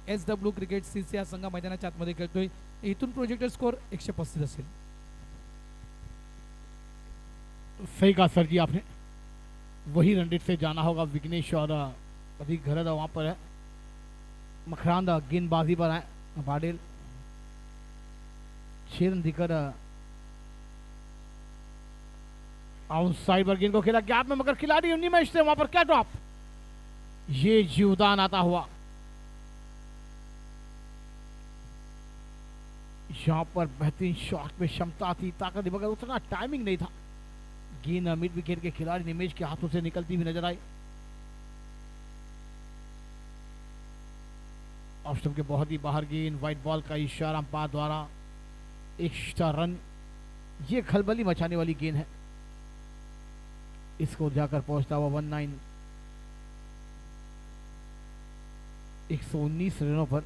SW क्रिकेट CC हा संघ मैदानाच्या आतमध्ये खेळतोय. इथून प्रोजेक्टर स्कोर 135 असेल. सही कहा सर जी आपने. वही रन रेट से जाना होगा. विघ्नेश और अभी घरत वहाँ पर है. मखरान गेंदबाजी पर है. पाटिल 6 रन देकर आउटसाइड पर गेंद को खेला गैप में, मगर खिलाड़ी निमेश से वहां पर क्या ड्रॉप. ये जीवदान आता हुआ. यहां पर बेहतरीन शॉट में क्षमता थी, ताकत थी, मगर उतना टाइमिंग नहीं था. गेंद मिड विकेट के खिलाड़ी निमेश के हाथों से निकलती हुई नजर आई. ऑफ स्टंप के बहुत ही बाहर गेंद. व्हाइट बॉल का इशारा अंपायर द्वारा. Extra run. ये खलबली मचाने वाली गेंद है. इसको जाकर पहुंचता हुआ 119 रनों पर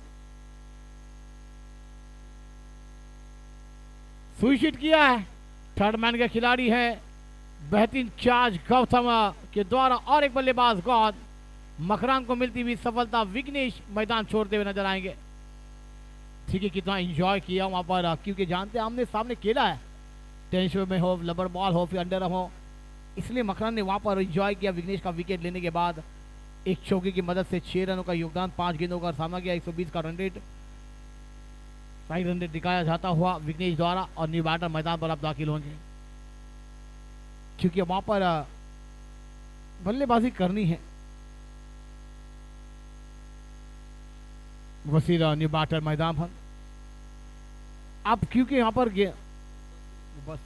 सुइशिट किया है. थर्ड मैन का खिलाड़ी है. बेहतरीन चार्ज गौतम के द्वारा और एक बल्लेबाज गौद. मकरान को मिलती हुई सफलता. विघ्नेश मैदान छोड़ते हुए नजर आएंगे. ठीक है, कितना एंजॉय किया वहां पर, क्योंकि जानते आमने सामने खेला है. टेनिस में हो, लबर बॉल हो, फिर अंडर हो, इसलिए मकरान ने वहां पर एंजॉय किया. विघ्नेश का विकेट लेने के बाद एक चौके की मदद से 6 रनों का योगदान, 5 गेंदों का सामना किया. 120 का रन रेट. सही रन रेट दिखाया जाता हुआ विघ्नेश द्वारा. और न्यू बैटर मैदान पर अब दाखिल होंगे, क्योंकि वहां पर बल्लेबाजी करनी है. वसीर न्यू बैटर मैदान पर. अब क्योंकि यहां पर बस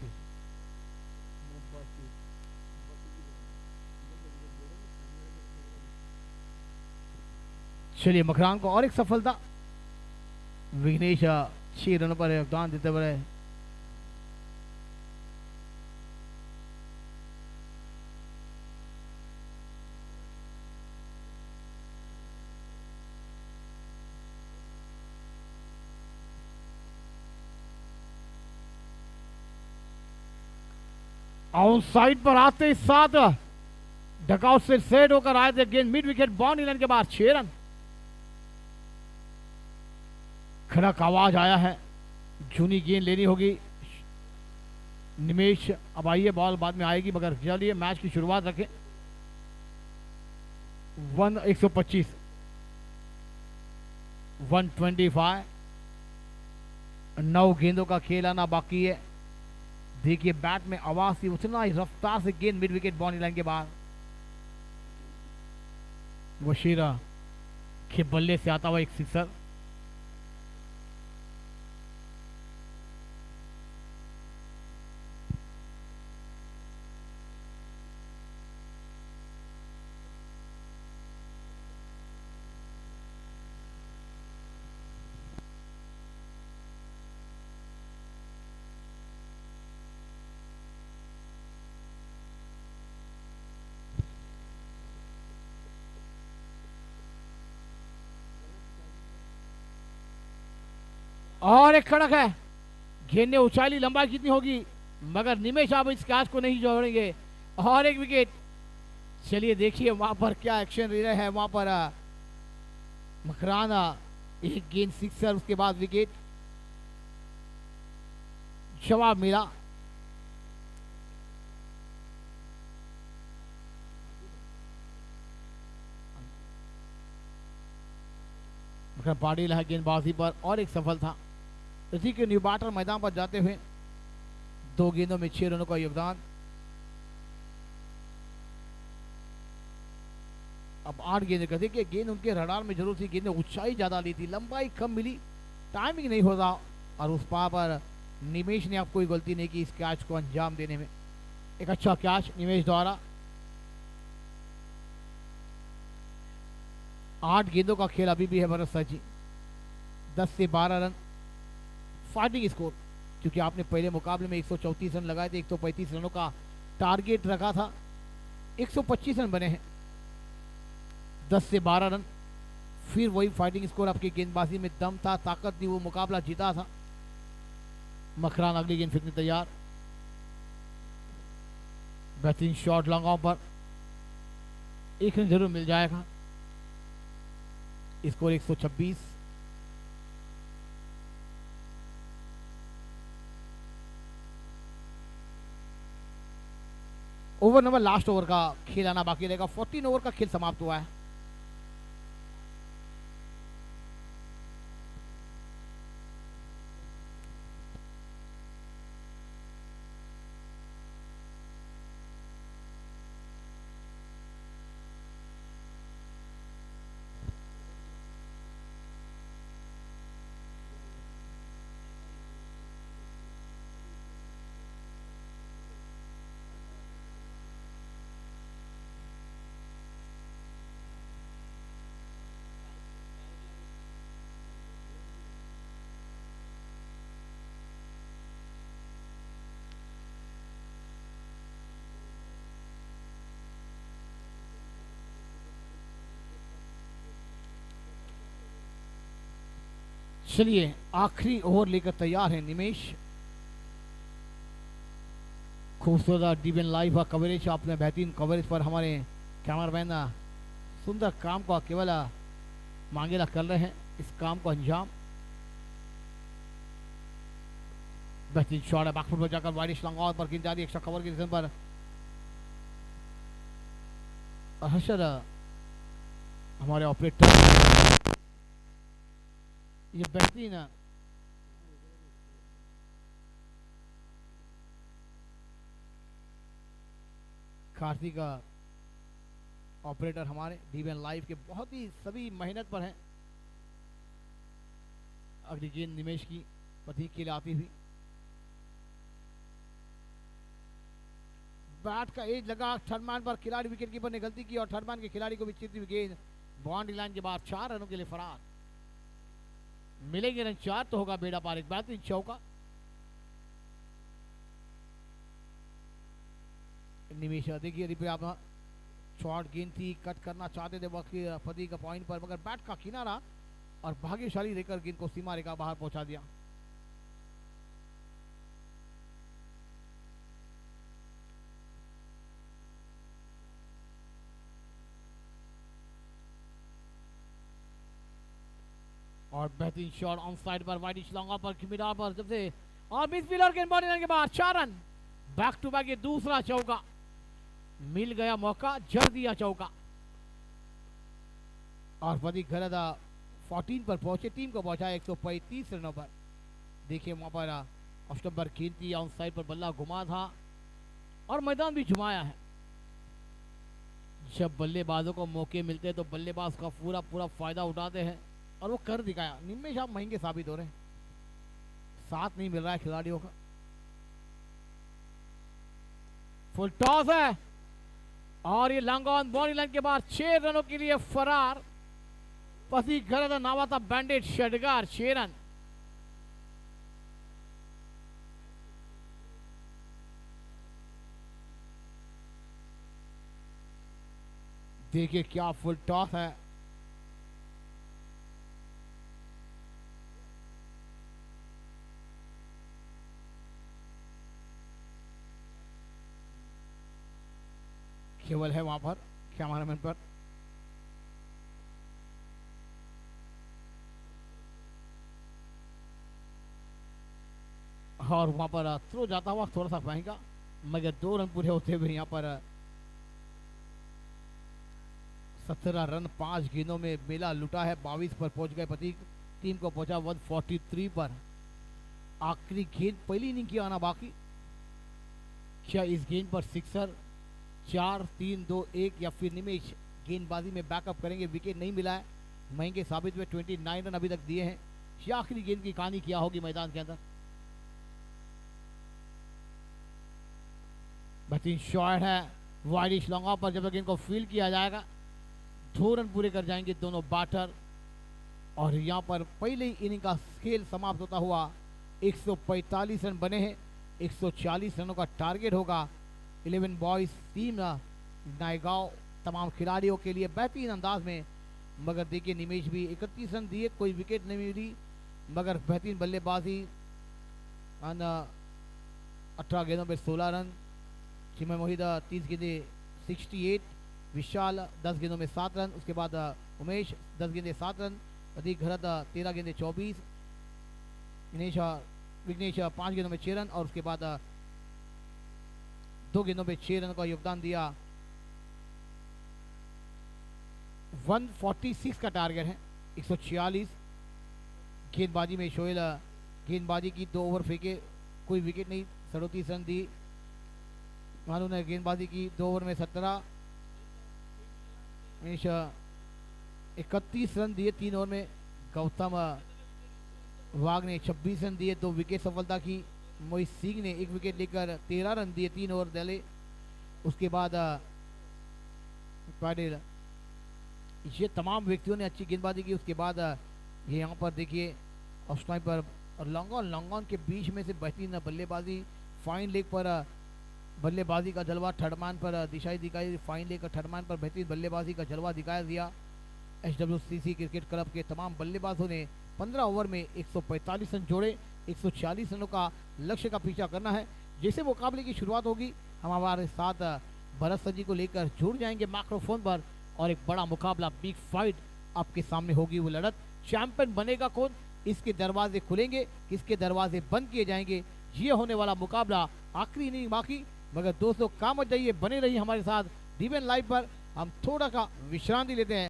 चलिए, मकरान को और एक सफलता. विघ्नेश 6 रनों पर योगदान देते हुए आउट साइड पर आते ही साथ डकआउट से सेट होकर आए थे गेंद मिड विकेट बाउंड्री लाइन के बाद 6 रन। खड़क आवाज आया है, जूनी गेंद लेनी होगी निमेश। अब आइए, बॉल बाद में आएगी मगर चलिए मैच की शुरुआत रखें। 125 125 9 गेंदों का खेल आना बाकी है। देखिए बैट में आवाज थी, उतना ही रफ्तार से गेंद मिड विकेट बाउंड्री लाइन के बाद वशीरा के बल्ले से आता हुआ एक सिक्सर। और एक खड़क है, गेंद ने उछाली, लंबाई कितनी होगी मगर निमेश अब इस कैच को नहीं जोड़ेंगे। और एक विकेट। चलिए देखिए वहां पर क्या एक्शन ले रहे हैं। वहां पर मकराना, एक गेंद सिक्सर, उसके बाद विकेट। जवाब मिला। पाटिल है गेंदबाजी पर और एक सफल था। इसी के न्यूबाटर मैदान पर जाते हुए 2 गेंदों में 6 रनों का योगदान। अब 8 गेंदें कर दी कि गेंद उनके रडार में जरूर थी, गेंद ने ऊंचाई ज्यादा ली थी, लंबाई कम मिली, टाइमिंग नहीं होता और उस पार पर निमेश ने अब कोई गलती नहीं की इस कैच को अंजाम देने में। एक अच्छा कैच निमेश द्वारा। 8 गेंदों का खेल अभी भी है भरत सर जी। 10 से 12 रन फाइटिंग स्कोर, क्योंकि आपने पहले मुकाबले में 134 रन लगाए थे, 135 रनों का टारगेट रखा था, 125 रन बने हैं। 10 से 12 रन, फिर वही फाइटिंग स्कोर। आपकी गेंदबाजी में दम था, ताकत थी, वो मुकाबला जीता था। मकरान अगली गेंद फेंकने तैयार। बेहतरीन शॉट लॉन्ग ऑन पर, एक रन जरूर मिल जाएगा। Score 126। Over number last over का खेल आना बाकी रहेगा। 14 ओवर का खेल समाप्त हुआ है। चलिए आखिरी ओवर लेकर तैयार है निमेश। खूबसूरत डीबीएन लाइव का कवरेज, आपने बेहतरीन कवरेज पर हमारे कैमरामैन सुंदर काम को केवल मांगेला कर रहे हैं इस काम को अंजाम। बेहतरीन शॉट है, बैकफुट पर जाकर वाइडिश लॉन्ग ऑन पर गेंद जा रही है एक्स्ट्रा कवर के रिजन पर। हर्षद हमारे ऑपरेटर, ये बेहतरीन कार्तिक ऑपरेटर हमारे डीबीएन लाइव के बहुत ही सभी मेहनत पर हैं। अगली गेंद निमेश की प्रतीक के लिए आती हुई, बैट का एज लगा थर्ड मैन पर, खिलाड़ी विकेट कीपर ने गलती की और थर्ड मैन के खिलाड़ी को भी चिरती हुई गेंद बाउंड्री लाइन के बाद 4 रनों के लिए फरार। मिलेंगे रन 4 तो होगा बेड़ा पार। एक बेहतरीन चौका निमेश। देखिए रिप्ले, आप शॉर्ट गेंद थी, कट करना चाहते थे पति का पॉइंट पर, मगर बैट का किनारा और भाग्यशाली रहकर गेंद को सीमा रेखा बाहर पहुंचा दिया। और बेहतरीन शॉट ऑन साइड पर वाइडिश लॉन्गा पर किमिडार पर जब से और मिस मिलर गेंदबाजी लेने के बाद 4 रन। बैक टू बैक ये दूसरा चौका, मिल गया मौका, जड़ दिया चौका। और प्रदीप घरदा 14 पर पहुंचे, टीम को पहुंचा 135 रनों पर। देखिए वहां पर अष्टम्बर कीर्ति ऑन साइड पर बल्ला घुमा था और मैदान भी घुमाया है। जब बल्लेबाजों को मौके मिलते हैं तो बल्लेबाज का पूरा पूरा फायदा उठाते हैं और वो कर दिखाया। निम्मेश आप महंगे साबित हो रहे हैं, साथ नहीं मिल रहा है खिलाड़ियों का। फुल टॉस है और ये लॉन्ग ऑन बॉडी लाइन के बाद 6 रनों के लिए फरार। पसी घरदा नावाता बैंडेड शेडगार 6 रन। देखिए क्या फुल टॉस है। केवल है वहां पर कैमरामैन पर। और वहां पर थ्रो जाता हुआ थोड़ा सा महंगा, मगर 2 रन पूरे होते हुए यहाँ पर 17 रन 5 गेंदों में मेला लुटा है। 22 पर पहुंच गए प्रतीक, टीम को पहुंचा 143 पर। आखिरी गेंद पहली इनिंग की आना बाकी। क्या इस गेंद पर सिक्सर 4 3 2 1 या फिर निमेश गेंदबाजी में बैकअप करेंगे? विकेट नहीं मिला है, महंगे साबित हुए। 29 रन अभी तक दिए हैं। क्या आखिरी गेंद की कहानी क्या होगी मैदान के अंदर? बेहतरीन शॉट है वाइडिश लॉन्गा पर, जब तक इनको फील किया जाएगा 2 रन पूरे कर जाएंगे दोनों बैटर। और यहाँ पर पहले इनिंग का खेल समाप्त होता हुआ 145 रन बने हैं। 140 रनों का टारगेट होगा 11 बॉयज टीम नायगांव तमाम खिलाड़ियों के लिए बेहतरीन अंदाज में। मगर देखिए निमेश भी 31 रन दिए, कोई विकेट नहीं मिली, मगर बेहतरीन बल्लेबाजी। 18 गेंदों में 16 रन। चिमय मोहित 30 गेंदे 68, विशाल 10 गेंदों में 7 रन। उसके बाद उमेश 10 गेंदे 7 रन। प्रदीप घरत 13 गेंदे 24, विघ्नेश 5 गेंदों में 6 रन। और उसके बाद 2 गेंदों में 6 रन का योगदान दिया। 146 का टारगेट है, 146 गेंदबाजी में। शोएल गेंदबाजी की 2 ओवर फेंके, कोई विकेट नहीं, 37 रन दी। मानू ने गेंदबाजी की 2 ओवर में 17, 31 रन दिए 3 ओवर में। गौतम वाघ ने 26 रन दिए, 2 विकेट सफलता की। मोहित सिंह ने 1 विकेट लेकर 13 रन दिए, 3 ओवर डाले। उसके बाद पाटिल, ये तमाम व्यक्तियों ने अच्छी गेंदबाजी की। उसके बाद ये यहाँ पर देखिए ऑफ टाइम पर और लॉन्गॉन के बीच में से बेहतरीन बल्लेबाजी। फाइन लेग पर बल्लेबाजी का जलवा, थर्ड मैन पर दिशाई दिखाई। फाइन लेग का थर्ड मैन पर बेहतरीन बल्लेबाजी का जलवा दिखाया दिया। HWCC क्रिकेट क्लब के तमाम बल्लेबाजों ने 15 ओवर में 145 रन जोड़े। 140 रनों का लक्ष्य का पीछा करना है। जैसे मुकाबले की शुरुआत होगी हम हमारे साथ भरत सर जी को लेकर जुड़ जाएंगे माइक्रोफोन पर और एक बड़ा मुकाबला, बिग फाइट आपके सामने होगी। वो लड़त, चैंपियन बनेगा कौन, इसके दरवाजे खुलेंगे, किसके दरवाजे बंद किए जाएंगे, ये होने वाला मुकाबला। आखिरी इनिंग बाकी, मगर दोस्तों काम मत जाइए, बने रहिए हमारे साथ DBN लाइव पर। हम थोड़ा सा विश्रांति लेते हैं।